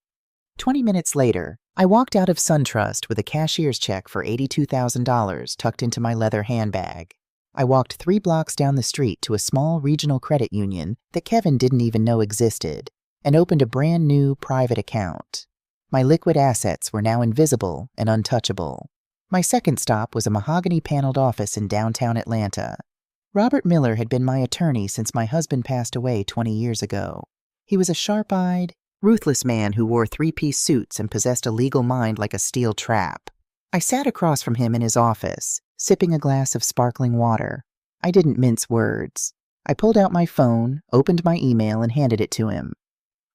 20 minutes later, I walked out of SunTrust with a cashier's check for $82,000 tucked into my leather handbag. I walked 3 blocks down the street to a small regional credit union that Kevin didn't even know existed, and opened a brand new private account. My liquid assets were now invisible and untouchable. My second stop was a mahogany-paneled office in downtown Atlanta. Robert Miller had been my attorney since my husband passed away 20 years ago. He was a sharp-eyed, ruthless man who wore 3-piece suits and possessed a legal mind like a steel trap. I sat across from him in his office, sipping a glass of sparkling water. I didn't mince words. I pulled out my phone, opened my email, and handed it to him.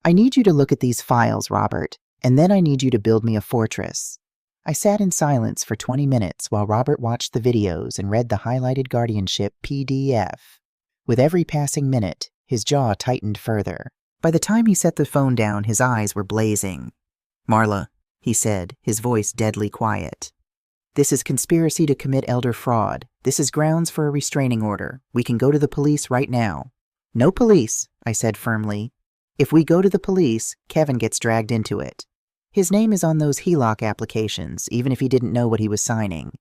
"I need you to look at these files, Robert, and then I need you to build me a fortress." I sat in silence for 20 minutes while Robert watched the videos and read the highlighted guardianship PDF. With every passing minute, his jaw tightened further. By the time he set the phone down, his eyes were blazing. "Marla," he said, his voice deadly quiet. "This is conspiracy to commit elder fraud. This is grounds for a restraining order. We can go to the police right now." "No police," I said firmly. "If we go to the police, Kevin gets dragged into it. His name is on those HELOC applications, even if he didn't know what he was signing.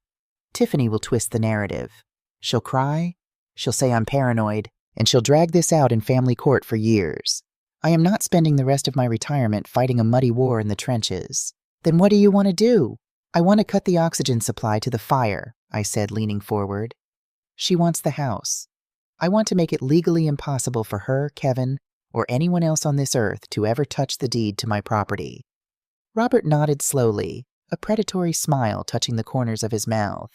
Tiffany will twist the narrative. She'll cry, she'll say I'm paranoid, and she'll drag this out in family court for years. I am not spending the rest of my retirement fighting a muddy war in the trenches." "Then what do you want to do?" "I want to cut the oxygen supply to the fire," I said, leaning forward. "She wants the house. I want to make it legally impossible for her, Kevin, or anyone else on this earth to ever touch the deed to my property." Robert nodded slowly, a predatory smile touching the corners of his mouth.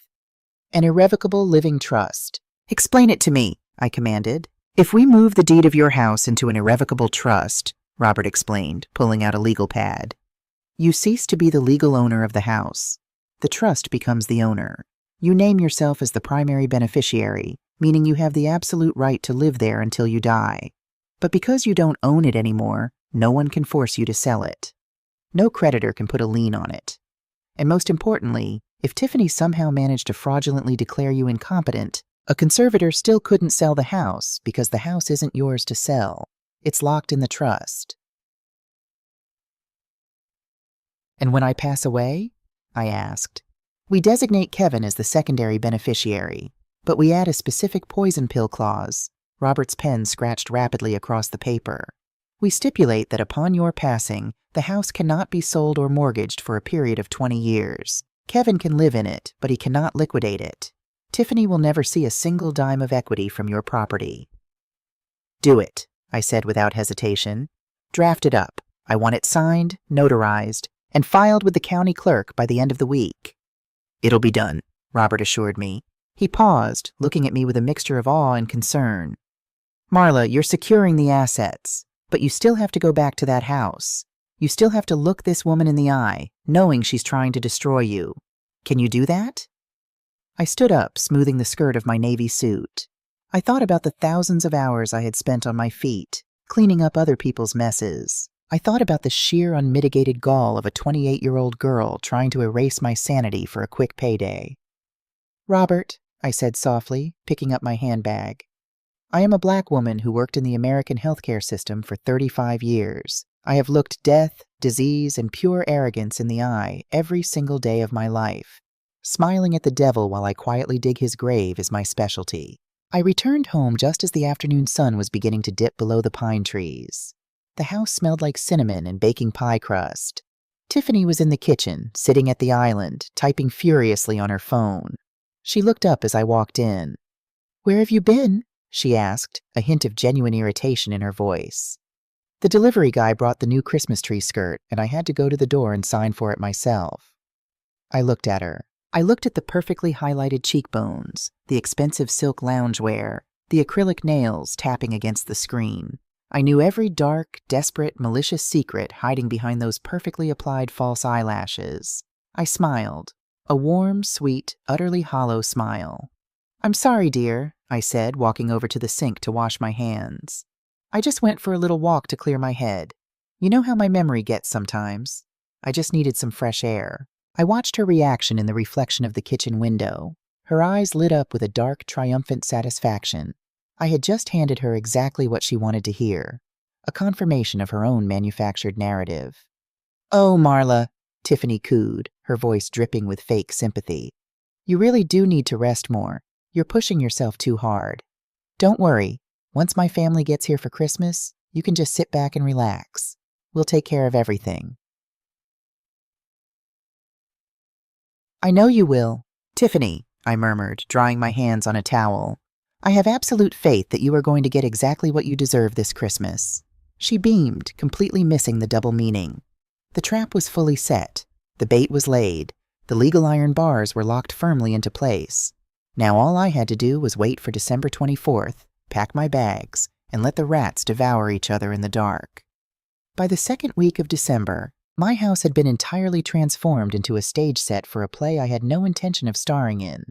"An irrevocable living trust." "Explain it to me," I commanded. "If we move the deed of your house into an irrevocable trust," Robert explained, pulling out a legal pad, "you cease to be the legal owner of the house. The trust becomes the owner. You name yourself as the primary beneficiary, meaning you have the absolute right to live there until you die. But because you don't own it anymore, no one can force you to sell it. No creditor can put a lien on it. And most importantly, if Tiffany somehow managed to fraudulently declare you incompetent, a conservator still couldn't sell the house because the house isn't yours to sell. It's locked in the trust." "And when I pass away?" I asked. "We designate Kevin as the secondary beneficiary, but we add a specific poison pill clause." Robert's pen scratched rapidly across the paper. "We stipulate that upon your passing, the house cannot be sold or mortgaged for a period of 20 years. Kevin can live in it, but he cannot liquidate it. Tiffany will never see a single dime of equity from your property." "Do it," I said without hesitation. "Draft it up. I want it signed, notarized, and filed with the county clerk by the end of the week." "It'll be done," Robert assured me. He paused, looking at me with a mixture of awe and concern. "Marla, you're securing the assets, but you still have to go back to that house. You still have to look this woman in the eye, knowing she's trying to destroy you. Can you do that?" I stood up, smoothing the skirt of my navy suit. I thought about the thousands of hours I had spent on my feet, cleaning up other people's messes. I thought about the sheer unmitigated gall of a 28-year-old girl trying to erase my sanity for a quick payday. "Robert," I said softly, picking up my handbag. "I am a black woman who worked in the American healthcare system for 35 years. I have looked death, disease, and pure arrogance in the eye every single day of my life. Smiling at the devil while I quietly dig his grave is my specialty." I returned home just as the afternoon sun was beginning to dip below the pine trees. The house smelled like cinnamon and baking pie crust. Tiffany was in the kitchen, sitting at the island, typing furiously on her phone. She looked up as I walked in. "Where have you been?" she asked, a hint of genuine irritation in her voice. "The delivery guy brought the new Christmas tree skirt, and I had to go to the door and sign for it myself." I looked at her. I looked at the perfectly highlighted cheekbones, the expensive silk loungewear, the acrylic nails tapping against the screen. I knew every dark, desperate, malicious secret hiding behind those perfectly applied false eyelashes. I smiled, a warm, sweet, utterly hollow smile. "I'm sorry, dear," I said, walking over to the sink to wash my hands. "I just went for a little walk to clear my head. You know how my memory gets sometimes. I just needed some fresh air." I watched her reaction in the reflection of the kitchen window. Her eyes lit up with a dark, triumphant satisfaction. I had just handed her exactly what she wanted to hear, a confirmation of her own manufactured narrative. "Oh, Marla," Tiffany cooed, her voice dripping with fake sympathy. "You really do need to rest more. You're pushing yourself too hard. Don't worry. Once my family gets here for Christmas, you can just sit back and relax. We'll take care of everything." "I know you will. Tiffany," I murmured, drying my hands on a towel. "I have absolute faith that you are going to get exactly what you deserve this Christmas." She beamed, completely missing the double meaning. The trap was fully set. The bait was laid. The legal iron bars were locked firmly into place. Now all I had to do was wait for December 24th, pack my bags, and let the rats devour each other in the dark. By the second week of December, my house had been entirely transformed into a stage set for a play I had no intention of starring in.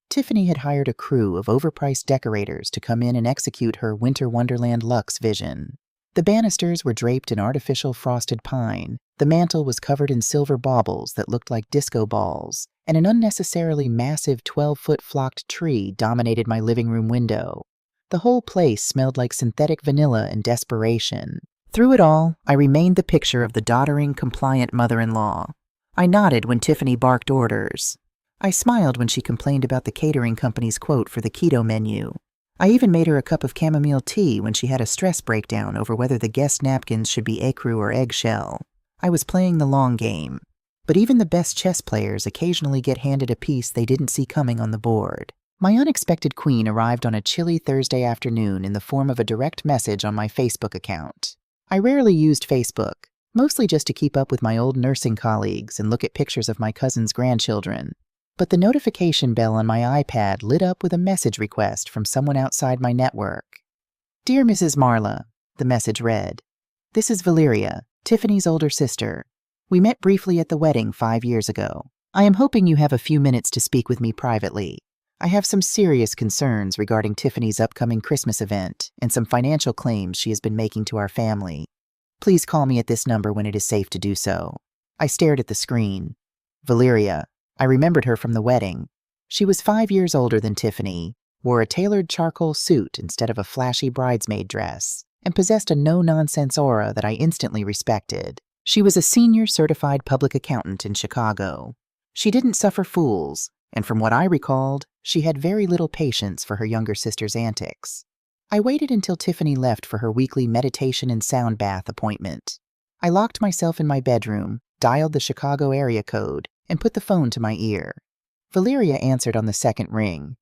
Tiffany had hired a crew of overpriced decorators to come in and execute her Winter Wonderland Luxe vision. The banisters were draped in artificial frosted pine, the mantel was covered in silver baubles that looked like disco balls, and an unnecessarily massive 12-foot flocked tree dominated my living room window. The whole place smelled like synthetic vanilla and desperation. Through it all, I remained the picture of the doddering, compliant mother-in-law. I nodded when Tiffany barked orders. I smiled when she complained about the catering company's quote for the keto menu. I even made her a cup of chamomile tea when she had a stress breakdown over whether the guest napkins should be ecru or eggshell. I was playing the long game. But even the best chess players occasionally get handed a piece they didn't see coming on the board. My unexpected queen arrived on a chilly Thursday afternoon in the form of a direct message on my Facebook account. I rarely used Facebook, mostly just to keep up with my old nursing colleagues and look at pictures of my cousin's grandchildren. But the notification bell on my iPad lit up with a message request from someone outside my network. "Dear Mrs. Marla," the message read, "This is Valeria, Tiffany's older sister. We met briefly at the wedding 5 years ago. I am hoping you have a few minutes to speak with me privately. I have some serious concerns regarding Tiffany's upcoming Christmas event and some financial claims she has been making to our family. Please call me at this number when it is safe to do so." I stared at the screen. Valeria. I remembered her from the wedding. She was 5 years older than Tiffany, wore a tailored charcoal suit instead of a flashy bridesmaid dress, and possessed a no-nonsense aura that I instantly respected. She was a senior certified public accountant in Chicago. She didn't suffer fools, and from what I recalled, she had very little patience for her younger sister's antics. I waited until Tiffany left for her weekly meditation and sound bath appointment. I locked myself in my bedroom, dialed the Chicago area code, and put the phone to my ear. Valeria answered on the second ring.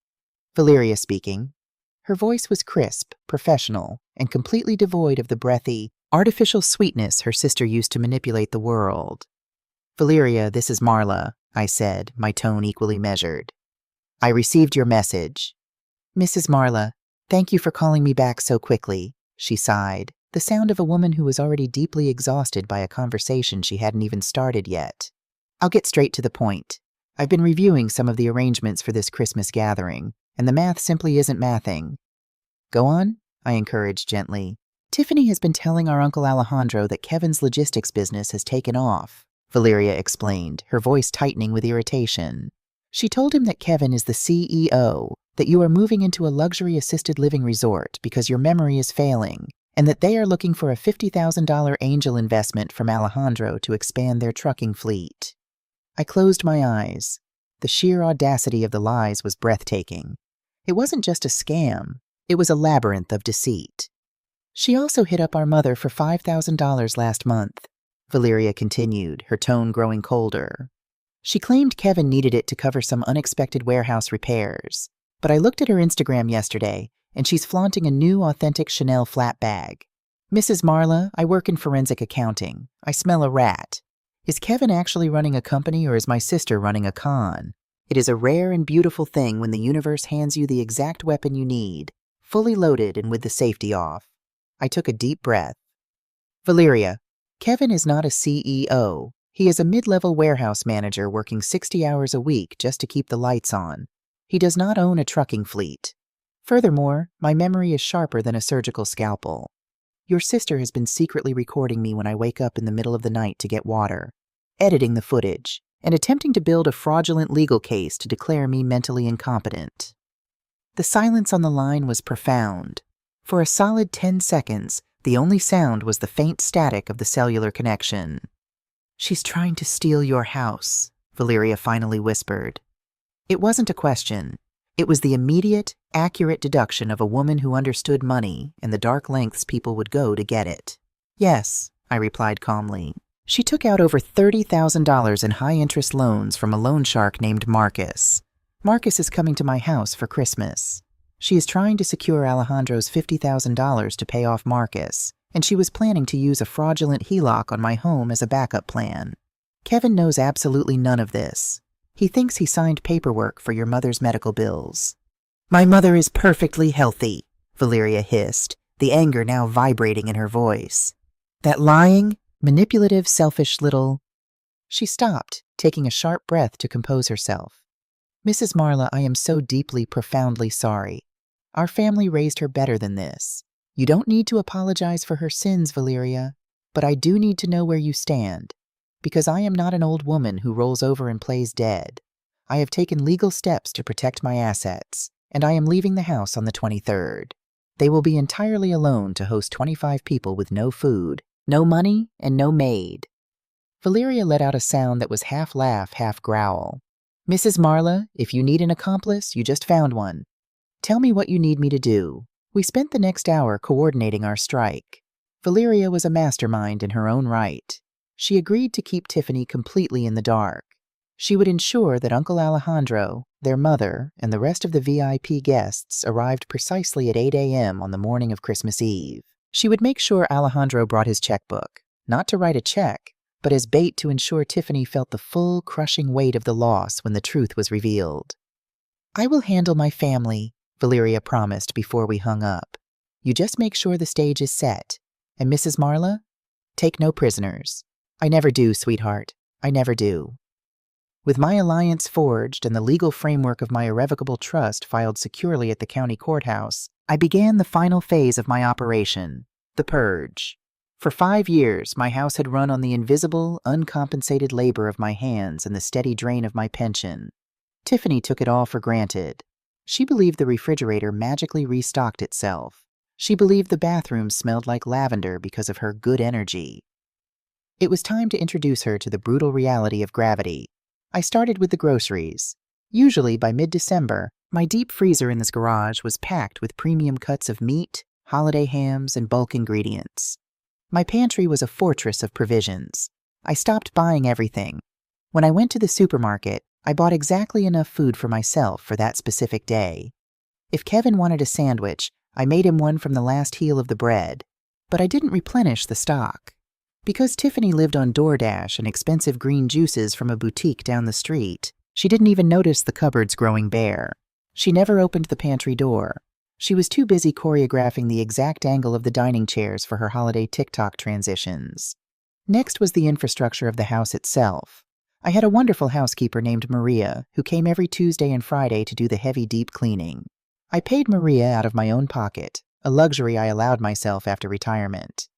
"Valeria speaking." Her voice was crisp, professional, and completely devoid of the breathy, artificial sweetness her sister used to manipulate the world. Valeria, this is Marla, I said, my tone equally measured. I received your message. Mrs. Marla, thank you for calling me back so quickly, she sighed, the sound of a woman who was already deeply exhausted by a conversation she hadn't even started yet. I'll get straight to the point. I've been reviewing some of the arrangements for this Christmas gathering, and the math simply isn't mathing. Go on, I encouraged gently. Tiffany has been telling our Uncle Alejandro that Kevin's logistics business has taken off, Valeria explained, her voice tightening with irritation. She told him that Kevin is the CEO, that you are moving into a luxury assisted living resort because your memory is failing, and that they are looking for a $50,000 angel investment from Alejandro to expand their trucking fleet. I closed my eyes. The sheer audacity of the lies was breathtaking. It wasn't just a scam, it was a labyrinth of deceit. She also hit up our mother for $5,000 last month, Valeria continued, her tone growing colder. She claimed Kevin needed it to cover some unexpected warehouse repairs, but I looked at her Instagram yesterday, and she's flaunting a new authentic Chanel flat bag. Mrs. Marla, I work in forensic accounting. I smell a rat. Is Kevin actually running a company or is my sister running a con? It is a rare and beautiful thing when the universe hands you the exact weapon you need, fully loaded and with the safety off. I took a deep breath. Valeria, Kevin is not a CEO. He is a mid-level warehouse manager working 60 hours a week just to keep the lights on. He does not own a trucking fleet. Furthermore, my memory is sharper than a surgical scalpel. Your sister has been secretly recording me when I wake up in the middle of the night to get water, editing the footage, and attempting to build a fraudulent legal case to declare me mentally incompetent. The silence on the line was profound. For a solid 10 seconds, the only sound was the faint static of the cellular connection. She's trying to steal your house, Valeria finally whispered. It wasn't a question. It was the immediate, accurate deduction of a woman who understood money and the dark lengths people would go to get it. Yes, I replied calmly. She took out over $30,000 in high-interest loans from a loan shark named Marcus. Marcus is coming to my house for Christmas. She is trying to secure Alejandro's $50,000 to pay off Marcus, and she was planning to use a fraudulent HELOC on my home as a backup plan. Kevin knows absolutely none of this. He thinks he signed paperwork for your mother's medical bills. My mother is perfectly healthy, Valeria hissed, the anger now vibrating in her voice. That lying, manipulative, selfish little... She stopped, taking a sharp breath to compose herself. Mrs. Marla, I am so deeply, profoundly sorry. Our family raised her better than this. You don't need to apologize for her sins, Valeria, but I do need to know where you stand, because I am not an old woman who rolls over and plays dead. I have taken legal steps to protect my assets, and I am leaving the house on the 23rd. They will be entirely alone to host 25 people with no food, no money, and no maid. Valeria let out a sound that was half laugh, half growl. Mrs. Marla, if you need an accomplice, you just found one. Tell me what you need me to do. We spent the next hour coordinating our strike. Valeria was a mastermind in her own right. She agreed to keep Tiffany completely in the dark. She would ensure that Uncle Alejandro, their mother, and the rest of the VIP guests arrived precisely at 8 a.m. on the morning of Christmas Eve. She would make sure Alejandro brought his checkbook, not to write a check, but as bait to ensure Tiffany felt the full, crushing weight of the loss when the truth was revealed. I will handle my family, Valeria promised before we hung up. You just make sure the stage is set. And Mrs. Marla, take no prisoners. I never do, sweetheart. I never do. With my alliance forged and the legal framework of my irrevocable trust filed securely at the county courthouse, I began the final phase of my operation, the purge. For 5 years, my house had run on the invisible, uncompensated labor of my hands and the steady drain of my pension. Tiffany took it all for granted. She believed the refrigerator magically restocked itself. She believed the bathroom smelled like lavender because of her good energy. It was time to introduce her to the brutal reality of gravity. I started with the groceries. Usually, by mid-December, my deep freezer in this garage was packed with premium cuts of meat, holiday hams, and bulk ingredients. My pantry was a fortress of provisions. I stopped buying everything. When I went to the supermarket, I bought exactly enough food for myself for that specific day. If Kevin wanted a sandwich, I made him one from the last heel of the bread, but I didn't replenish the stock. Because Tiffany lived on DoorDash and expensive green juices from a boutique down the street, she didn't even notice the cupboards growing bare. She never opened the pantry door. She was too busy choreographing the exact angle of the dining chairs for her holiday TikTok transitions. Next was the infrastructure of the house itself. I had a wonderful housekeeper named Maria who came every Tuesday and Friday to do the heavy, deep cleaning. I paid Maria out of my own pocket, a luxury I allowed myself after retirement.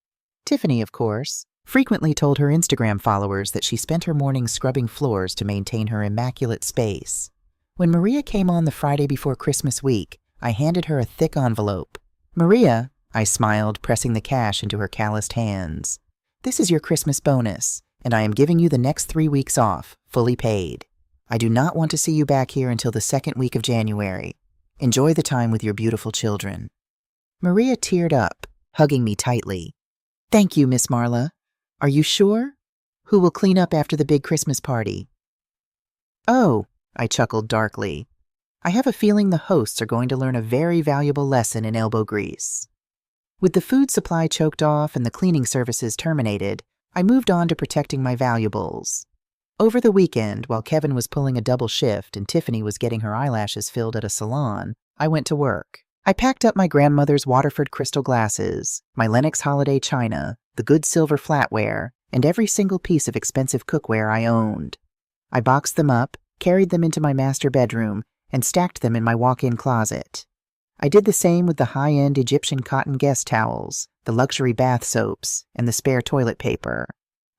Tiffany, of course, frequently told her Instagram followers that she spent her mornings scrubbing floors to maintain her immaculate space. When Maria came on the Friday before Christmas week, I handed her a thick envelope. "Maria," I smiled, pressing the cash into her calloused hands. "This is your Christmas bonus, and I am giving you the next 3 weeks off, fully paid. I do not want to see you back here until the second week of January. Enjoy the time with your beautiful children." Maria teared up, hugging me tightly. "Thank you, Miss Marla. Are you sure? Who will clean up after the big Christmas party?" "Oh," I chuckled darkly. "I have a feeling the hosts are going to learn a very valuable lesson in elbow grease." With the food supply choked off and the cleaning services terminated, I moved on to protecting my valuables. Over the weekend, while Kevin was pulling a double shift and Tiffany was getting her eyelashes filled at a salon, I went to work. I packed up my grandmother's Waterford crystal glasses, my Lenox holiday china, the good silver flatware, and every single piece of expensive cookware I owned. I boxed them up, carried them into my master bedroom, and stacked them in my walk-in closet. I did the same with the high-end Egyptian cotton guest towels, the luxury bath soaps, and the spare toilet paper.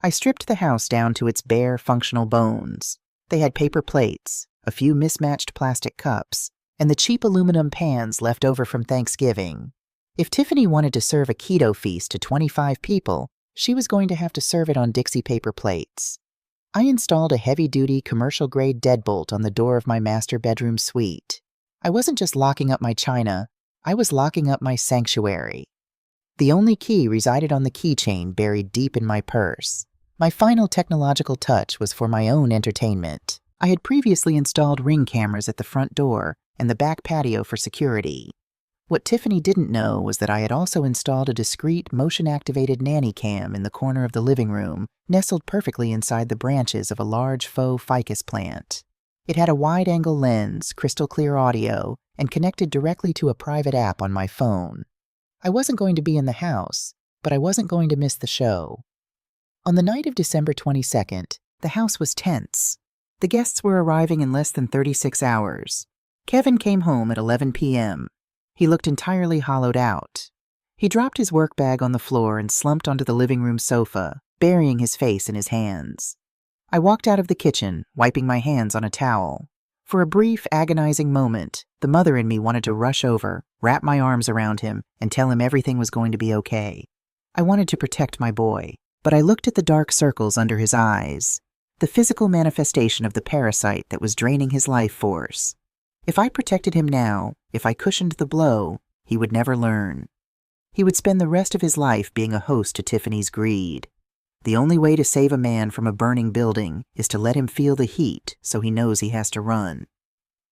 I stripped the house down to its bare, functional bones. They had paper plates, a few mismatched plastic cups, and the cheap aluminum pans left over from Thanksgiving. If Tiffany wanted to serve a keto feast to 25 people, she was going to have to serve it on Dixie paper plates. I installed a heavy-duty, commercial-grade deadbolt on the door of my master bedroom suite. I wasn't just locking up my china, I was locking up my sanctuary. The only key resided on the keychain buried deep in my purse. My final technological touch was for my own entertainment. I had previously installed Ring cameras at the front door and the back patio for security. What Tiffany didn't know was that I had also installed a discreet, motion-activated nanny cam in the corner of the living room, nestled perfectly inside the branches of a large faux ficus plant. It had a wide-angle lens, crystal-clear audio, and connected directly to a private app on my phone. I wasn't going to be in the house, but I wasn't going to miss the show. On the night of December 22nd, the house was tense. The guests were arriving in less than 36 hours. Kevin came home at 11 p.m. He looked entirely hollowed out. He dropped his work bag on the floor and slumped onto the living room sofa, burying his face in his hands. I walked out of the kitchen, wiping my hands on a towel. For a brief, agonizing moment, the mother in me wanted to rush over, wrap my arms around him, and tell him everything was going to be okay. I wanted to protect my boy, but I looked at the dark circles under his eyes, the physical manifestation of the parasite that was draining his life force. If I protected him now, if I cushioned the blow, he would never learn. He would spend the rest of his life being a host to Tiffany's greed. The only way to save a man from a burning building is to let him feel the heat so he knows he has to run.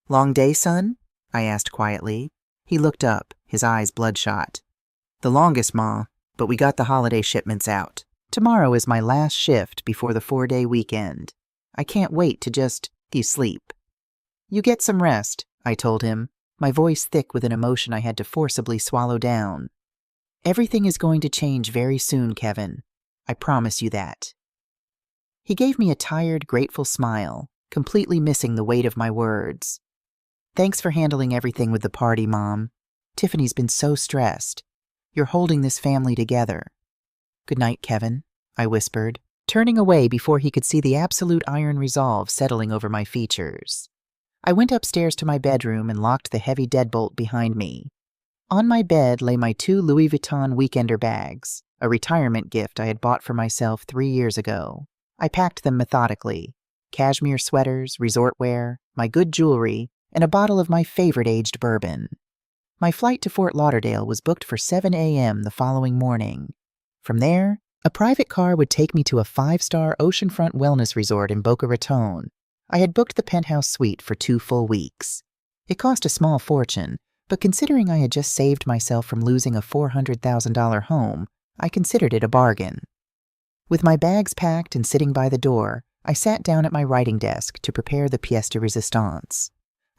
"Long day, son?" I asked quietly. He looked up, his eyes bloodshot. "The longest, Ma, but we got the holiday shipments out. Tomorrow is my last shift before the 4-day weekend. I can't wait to just sleep." "You get some rest," I told him, my voice thick with an emotion I had to forcibly swallow down. "Everything is going to change very soon, Kevin. I promise you that." He gave me a tired, grateful smile, completely missing the weight of my words. "Thanks for handling everything with the party, Mom. Tiffany's been so stressed. You're holding this family together." "Good night, Kevin," I whispered, turning away before he could see the absolute iron resolve settling over my features. I went upstairs to my bedroom and locked the heavy deadbolt behind me. On my bed lay my 2 Louis Vuitton weekender bags, a retirement gift I had bought for myself 3 years ago. I packed them methodically: cashmere sweaters, resort wear, my good jewelry, and a bottle of my favorite aged bourbon. My flight to Fort Lauderdale was booked for 7 a.m. the following morning. From there, a private car would take me to a 5-star oceanfront wellness resort in Boca Raton. I had booked the penthouse suite for 2 full weeks. It cost a small fortune, but considering I had just saved myself from losing a $400,000 home, I considered it a bargain. With my bags packed and sitting by the door, I sat down at my writing desk to prepare the pièce de résistance.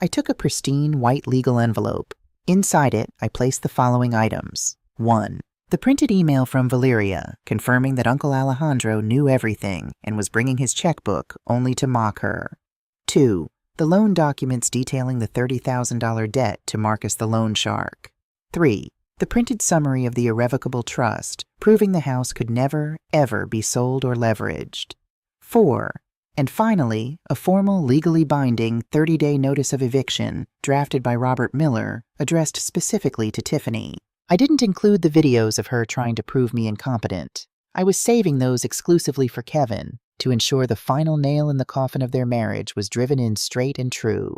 I took a pristine white legal envelope. Inside it, I placed the following items. 1. The printed email from Valeria, confirming that Uncle Alejandro knew everything and was bringing his checkbook only to mock her. 2. The loan documents detailing the $30,000 debt to Marcus the loan shark. 3. The printed summary of the irrevocable trust, proving the house could never, ever be sold or leveraged. 4. And finally, a formal, legally binding 30-day notice of eviction drafted by Robert Miller, addressed specifically to Tiffany. I didn't include the videos of her trying to prove me incompetent. I was saving those exclusively for Kevin to ensure the final nail in the coffin of their marriage was driven in straight and true.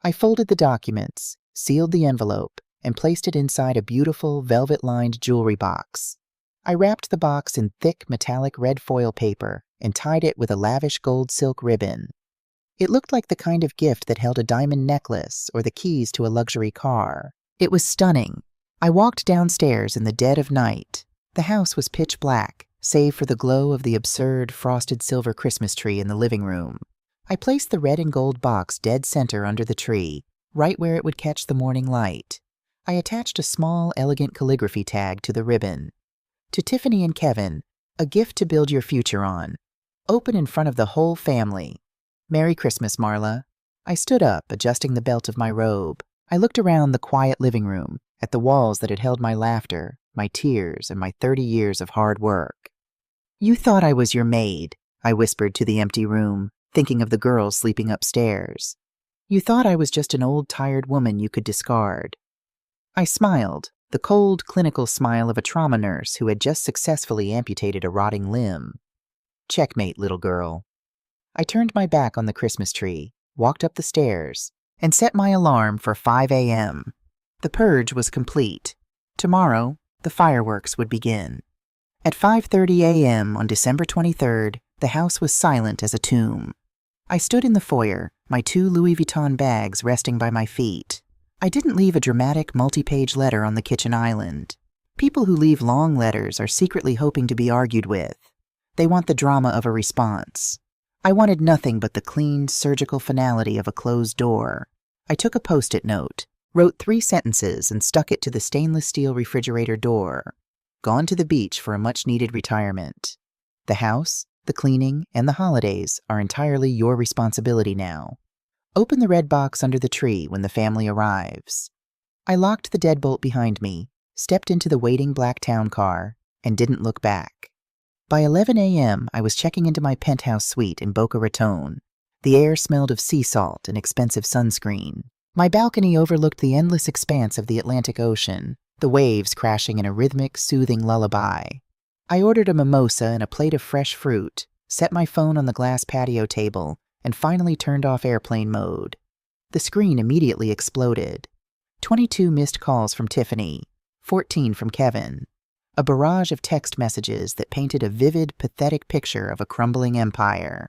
I folded the documents, sealed the envelope, and placed it inside a beautiful, velvet-lined jewelry box. I wrapped the box in thick, metallic red foil paper and tied it with a lavish gold silk ribbon. It looked like the kind of gift that held a diamond necklace or the keys to a luxury car. It was stunning. I walked downstairs in the dead of night. The house was pitch black, save for the glow of the absurd frosted silver Christmas tree in the living room. I placed the red and gold box dead center under the tree, right where it would catch the morning light. I attached a small, elegant calligraphy tag to the ribbon. To Tiffany and Kevin, a gift to build your future on. Open in front of the whole family. Merry Christmas, Marla. I stood up, adjusting the belt of my robe. I looked around the quiet living room, at the walls that had held my laughter, my tears, and my 30 years of hard work. You thought I was your maid, I whispered to the empty room, thinking of the girls sleeping upstairs. You thought I was just an old, tired woman you could discard. I smiled, the cold, clinical smile of a trauma nurse who had just successfully amputated a rotting limb. Checkmate, little girl. I turned my back on the Christmas tree, walked up the stairs, and set my alarm for 5 a.m. The purge was complete. Tomorrow, the fireworks would begin. At 5:30 a.m. on December 23rd, the house was silent as a tomb. I stood in the foyer, my 2 Louis Vuitton bags resting by my feet. I didn't leave a dramatic multi-page letter on the kitchen island. People who leave long letters are secretly hoping to be argued with. They want the drama of a response. I wanted nothing but the clean, surgical finality of a closed door. I took a Post-it note, wrote 3 sentences, and stuck it to the stainless steel refrigerator door. Gone to the beach for a much-needed retirement. The house, the cleaning, and the holidays are entirely your responsibility now. Open the red box under the tree when the family arrives. I locked the deadbolt behind me, stepped into the waiting black town car, and didn't look back. By 11 a.m., I was checking into my penthouse suite in Boca Raton. The air smelled of sea salt and expensive sunscreen. My balcony overlooked the endless expanse of the Atlantic Ocean, the waves crashing in a rhythmic, soothing lullaby. I ordered a mimosa and a plate of fresh fruit, set my phone on the glass patio table, and finally turned off airplane mode. The screen immediately exploded. 22 missed calls from Tiffany, 14 from Kevin. A barrage of text messages that painted a vivid, pathetic picture of a crumbling empire.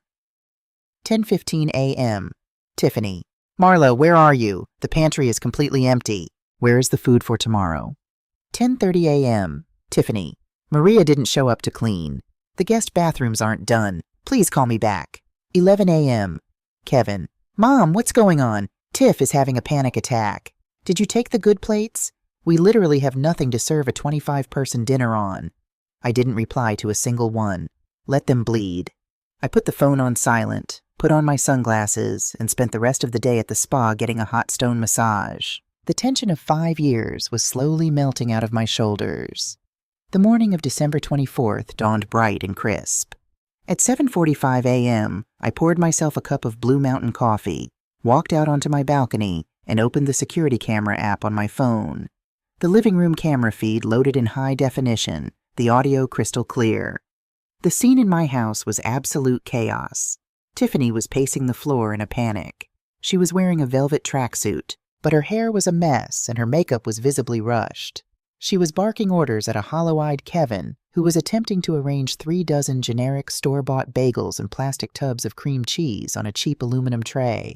10:15 a.m. Tiffany. Marla, where are you? The pantry is completely empty. Where is the food for tomorrow? 10:30 a.m. Tiffany. Maria didn't show up to clean. The guest bathrooms aren't done. Please call me back. 11 a.m. Kevin. Mom, what's going on? Tiff is having a panic attack. Did you take the good plates? We literally have nothing to serve a 25-person dinner on. I didn't reply to a single one. Let them bleed. I put the phone on silent, put on my sunglasses, and spent the rest of the day at the spa getting a hot stone massage. The tension of 5 years was slowly melting out of my shoulders. The morning of December 24th dawned bright and crisp. At 7:45 a.m., I poured myself a cup of Blue Mountain coffee, walked out onto my balcony, and opened the security camera app on my phone. The living room camera feed loaded in high definition, the audio crystal clear. The scene in my house was absolute chaos. Tiffany was pacing the floor in a panic. She was wearing a velvet tracksuit, but her hair was a mess and her makeup was visibly rushed. She was barking orders at a hollow-eyed Kevin, who was attempting to arrange 3 dozen generic store-bought bagels and plastic tubs of cream cheese on a cheap aluminum tray.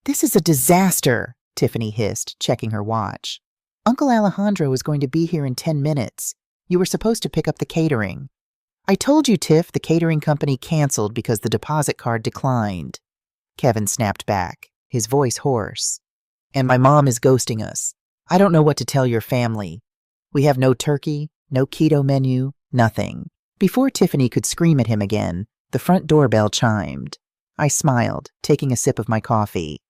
"This is a disaster," Tiffany hissed, checking her watch. "Uncle Alejandro is going to be here in 10 minutes. You were supposed to pick up the catering." I told you, Tiff, the catering company canceled because the deposit card declined. Kevin snapped back, his voice hoarse. And my mom is ghosting us. I don't know what to tell your family. We have no turkey, no keto menu, nothing. Before Tiffany could scream at him again, the front doorbell chimed. I smiled, taking a sip of my coffee.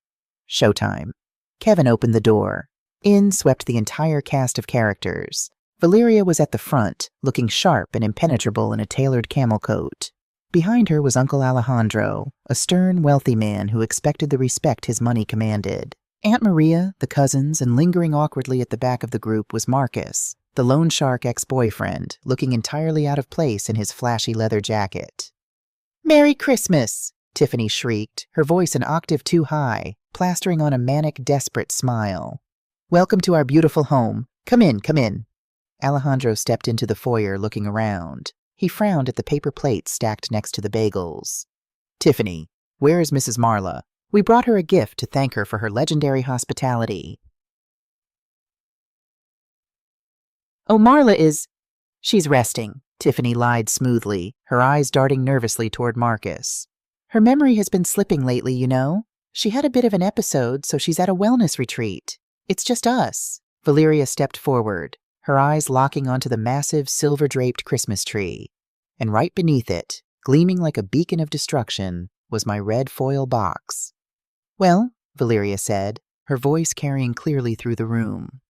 Showtime. Kevin opened the door. In swept the entire cast of characters. Valeria was at the front, looking sharp and impenetrable in a tailored camel coat. Behind her was Uncle Alejandro, a stern, wealthy man who expected the respect his money commanded. Aunt Maria, the cousins, and lingering awkwardly at the back of the group was Marcus, the loan shark ex-boyfriend, looking entirely out of place in his flashy leather jacket. "Merry Christmas!" Tiffany shrieked, her voice an octave too high, plastering on a manic, desperate smile. "Welcome to our beautiful home. Come in, come in." Alejandro stepped into the foyer, looking around. He frowned at the paper plates stacked next to the bagels. "Tiffany, where is Mrs. Marla? We brought her a gift to thank her for her legendary hospitality." "Oh, Marla is—" "She's resting," Tiffany lied smoothly, her eyes darting nervously toward Marcus. "Her memory has been slipping lately, you know. She had a bit of an episode, so she's at a wellness retreat. It's just us." Valeria stepped forward, her eyes locking onto the massive, silver-draped Christmas tree. And right beneath it, gleaming like a beacon of destruction, was my red foil box. "Well," Valeria said, her voice carrying clearly through the room,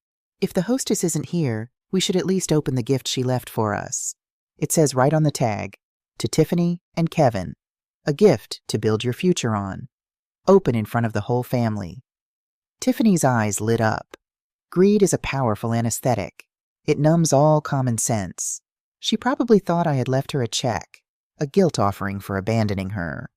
"if the hostess isn't here, we should at least open the gift she left for us. It says right on the tag, 'To Tiffany and Kevin. A gift to build your future on. Open in front of the whole family.'" Tiffany's eyes lit up. Greed is a powerful anesthetic. It numbs all common sense. She probably thought I had left her a check, a guilt offering for abandoning her.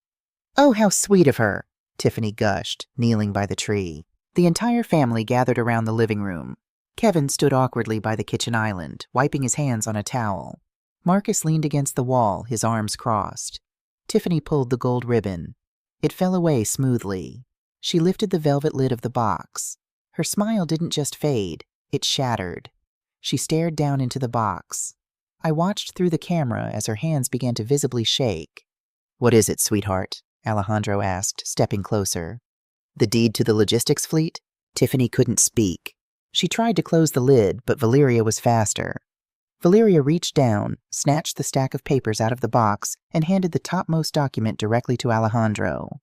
"Oh, how sweet of her," Tiffany gushed, kneeling by the tree. The entire family gathered around the living room. Kevin stood awkwardly by the kitchen island, wiping his hands on a towel. Marcus leaned against the wall, his arms crossed. Tiffany pulled the gold ribbon. It fell away smoothly. She lifted the velvet lid of the box. Her smile didn't just fade, it shattered. She stared down into the box. I watched through the camera as her hands began to visibly shake. "What is it, sweetheart?" Alejandro asked, stepping closer. "The deed to the logistics fleet?" Tiffany couldn't speak. She tried to close the lid, but Valeria was faster. Valeria reached down, snatched the stack of papers out of the box, and handed the topmost document directly to Alejandro.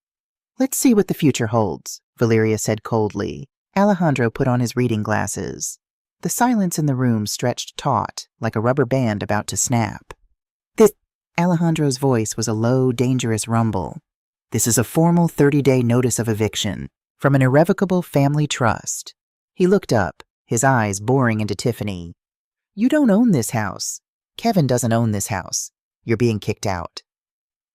"Let's see what the future holds," Valeria said coldly. Alejandro put on his reading glasses. The silence in the room stretched taut, like a rubber band about to snap. "This—" Alejandro's voice was a low, dangerous rumble. "This is a formal 30-day notice of eviction from an irrevocable family trust." He looked up, his eyes boring into Tiffany. "You don't own this house. Kevin doesn't own this house. You're being kicked out."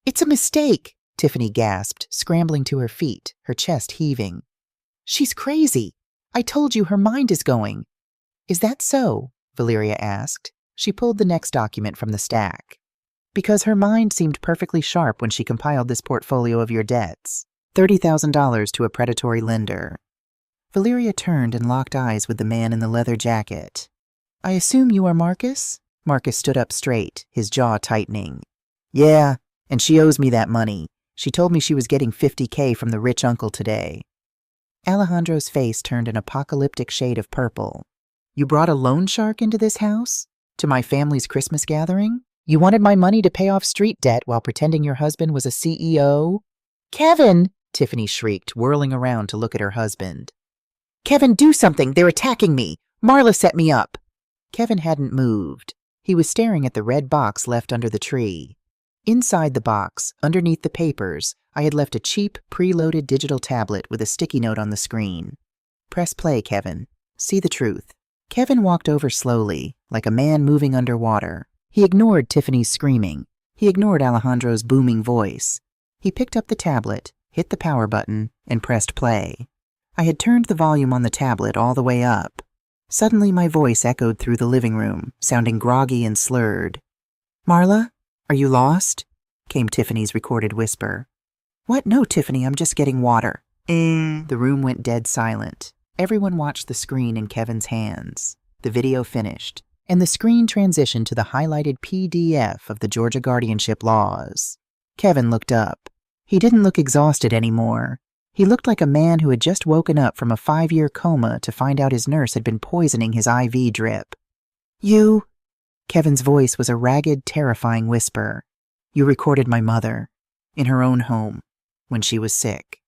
"It's a mistake," Tiffany gasped, scrambling to her feet, her chest heaving. "She's crazy. I told you her mind is going." "Is that so?" Valeria asked. She pulled the next document from the stack. "Because her mind seemed perfectly sharp when she compiled this portfolio of your debts. $30,000 to a predatory lender." Valeria turned and locked eyes with the man in the leather jacket. "I assume you are Marcus?" Marcus stood up straight, his jaw tightening. "Yeah, and she owes me that money. She told me she was getting $50K from the rich uncle today." Alejandro's face turned an apocalyptic shade of purple. "You brought a loan shark into this house? To my family's Christmas gathering? You wanted my money to pay off street debt while pretending your husband was a CEO?" "Kevin!" Tiffany shrieked, whirling around to look at her husband. "Kevin, do something! They're attacking me! Marla set me up!" Kevin hadn't moved. He was staring at the red box left under the tree. Inside the box, underneath the papers, I had left a cheap, preloaded digital tablet with a sticky note on the screen. "Press play, Kevin. See the truth." Kevin walked over slowly, like a man moving underwater. He ignored Tiffany's screaming. He ignored Alejandro's booming voice. He picked up the tablet, hit the power button, and pressed play. I had turned the volume on the tablet all the way up. Suddenly my voice echoed through the living room, sounding groggy and slurred. "Marla, are you lost?" came Tiffany's recorded whisper. "What? No, Tiffany, I'm just getting water." The room went dead silent. Everyone watched the screen in Kevin's hands. The video finished. and the screen transitioned to the highlighted PDF of the Georgia guardianship laws. Kevin looked up. He didn't look exhausted anymore. He looked like a man who had just woken up from a 5-year coma to find out his nurse had been poisoning his IV drip. You... Kevin's voice was a ragged, terrifying whisper. You recorded my mother, in her own home, when she was sick.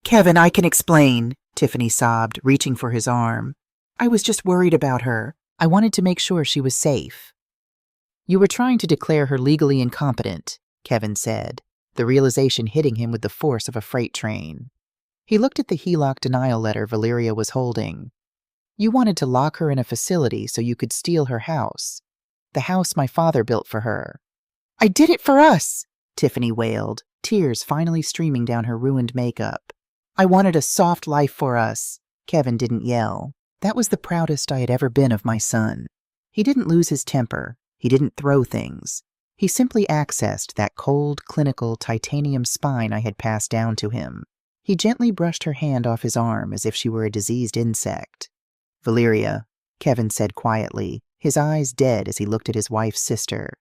Kevin, I can explain, Tiffany sobbed, reaching for his arm. I was just worried about her. I wanted to make sure she was safe. You were trying to declare her legally incompetent, Kevin said, the realization hitting him with the force of a freight train. He looked at the HELOC denial letter Valeria was holding. You wanted to lock her in a facility so you could steal her house. The house my father built for her. I did it for us, Tiffany wailed, tears finally streaming down her ruined makeup. I wanted a soft life for us. Kevin didn't yell. That was the proudest I had ever been of my son. He didn't lose his temper. He didn't throw things. He simply accessed that cold, clinical titanium spine I had passed down to him. He gently brushed her hand off his arm as if she were a diseased insect. Valeria, Kevin said quietly, his eyes dead as he looked at his wife's sister.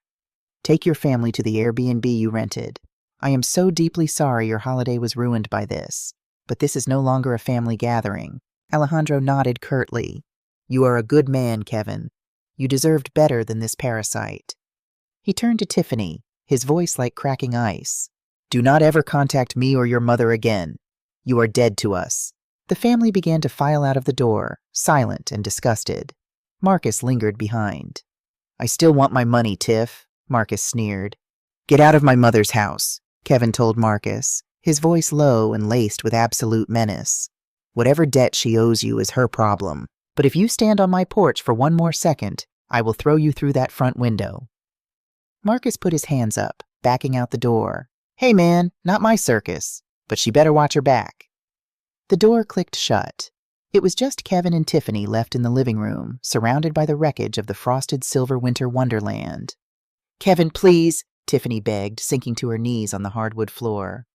Take your family to the Airbnb you rented. I am so deeply sorry your holiday was ruined by this, but this is no longer a family gathering. Alejandro nodded curtly. You are a good man, Kevin. You deserved better than this parasite. He turned to Tiffany, his voice like cracking ice. Do not ever contact me or your mother again. You are dead to us. The family began to file out of the door, silent and disgusted. Marcus lingered behind. I still want my money, Tiff, Marcus sneered. Get out of my mother's house, Kevin told Marcus, his voice low and laced with absolute menace. Whatever debt she owes you is her problem, but if you stand on my porch for one more second, I will throw you through that front window. Marcus put his hands up, backing out the door. Hey man, not my circus, but she better watch her back. The door clicked shut. It was just Kevin and Tiffany left in the living room, surrounded by the wreckage of the frosted silver winter wonderland. Kevin, please, Tiffany begged, sinking to her knees on the hardwood floor.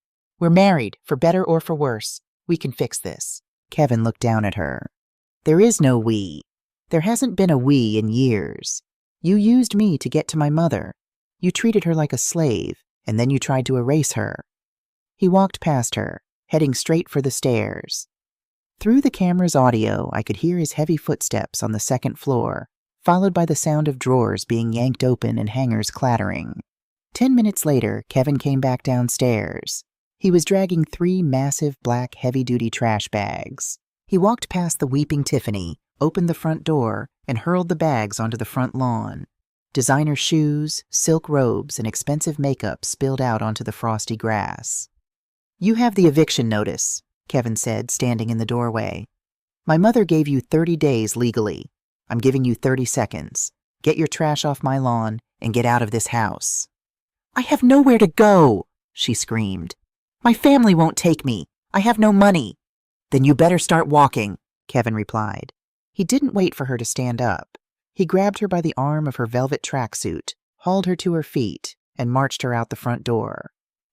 We're married, for better or for worse. We can fix this. Kevin looked down at her. There is no we. There hasn't been a we in years. You used me to get to my mother. You treated her like a slave, and then you tried to erase her. He walked past her, heading straight for the stairs. Through the camera's audio, I could hear his heavy footsteps on the second floor, followed by the sound of drawers being yanked open and hangers clattering. 10 minutes later, Kevin came back downstairs. He was dragging 3 massive black heavy-duty trash bags. He walked past the weeping Tiffany, opened the front door, and hurled the bags onto the front lawn. Designer shoes, silk robes, and expensive makeup spilled out onto the frosty grass. You have the eviction notice, Kevin said, standing in the doorway. My mother gave you 30 days legally. I'm giving you 30 seconds. Get your trash off my lawn and get out of this house. I have nowhere to go, she screamed. My family won't take me. I have no money. Then you better start walking, Kevin replied. He didn't wait for her to stand up. He grabbed her by the arm of her velvet tracksuit, hauled her to her feet, and marched her out the front door.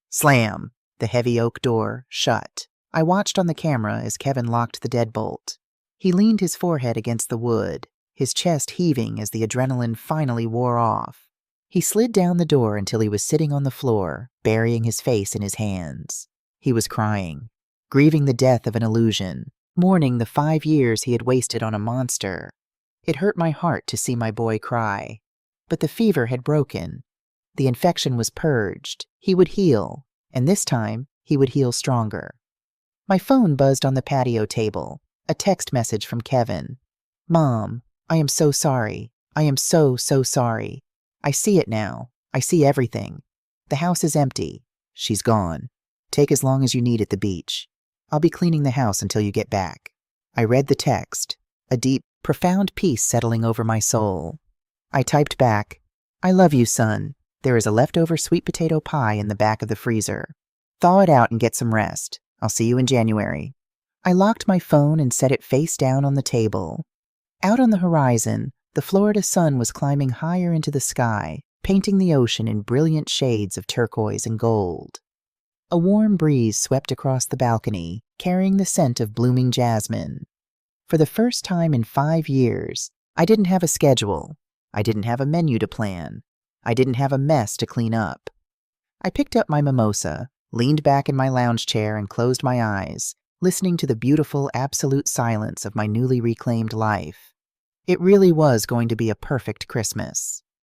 Slam! The heavy oak door shut. I watched on the camera as Kevin locked the deadbolt. He leaned his forehead against the wood, his chest heaving as the adrenaline finally wore off. He slid down the door until he was sitting on the floor, burying his face in his hands. He was crying, grieving the death of an illusion, mourning the 5 years he had wasted on a monster. It hurt my heart to see my boy cry. But the fever had broken. The infection was purged. He would heal, and this time he would heal stronger. My phone buzzed on the patio table, a text message from Kevin. Mom, I am so sorry. I am so sorry. I see it now. I see everything. The house is empty. She's gone. Take as long as you need at the beach. I'll be cleaning the house until you get back. I read the text, a deep, profound peace settling over my soul. I typed back, I love you, son. There is a leftover sweet potato pie in the back of the freezer. Thaw it out and get some rest. I'll see you in January. I locked my phone and set it face down on the table. Out on the horizon, the Florida sun was climbing higher into the sky, painting the ocean in brilliant shades of turquoise and gold. A warm breeze swept across the balcony, carrying the scent of blooming jasmine. For the first time in 5 years, I didn't have a schedule. I didn't have a menu to plan. I didn't have a mess to clean up. I picked up my mimosa, leaned back in my lounge chair, and closed my eyes, listening to the beautiful, absolute silence of my newly reclaimed life. It really was going to be a perfect Christmas.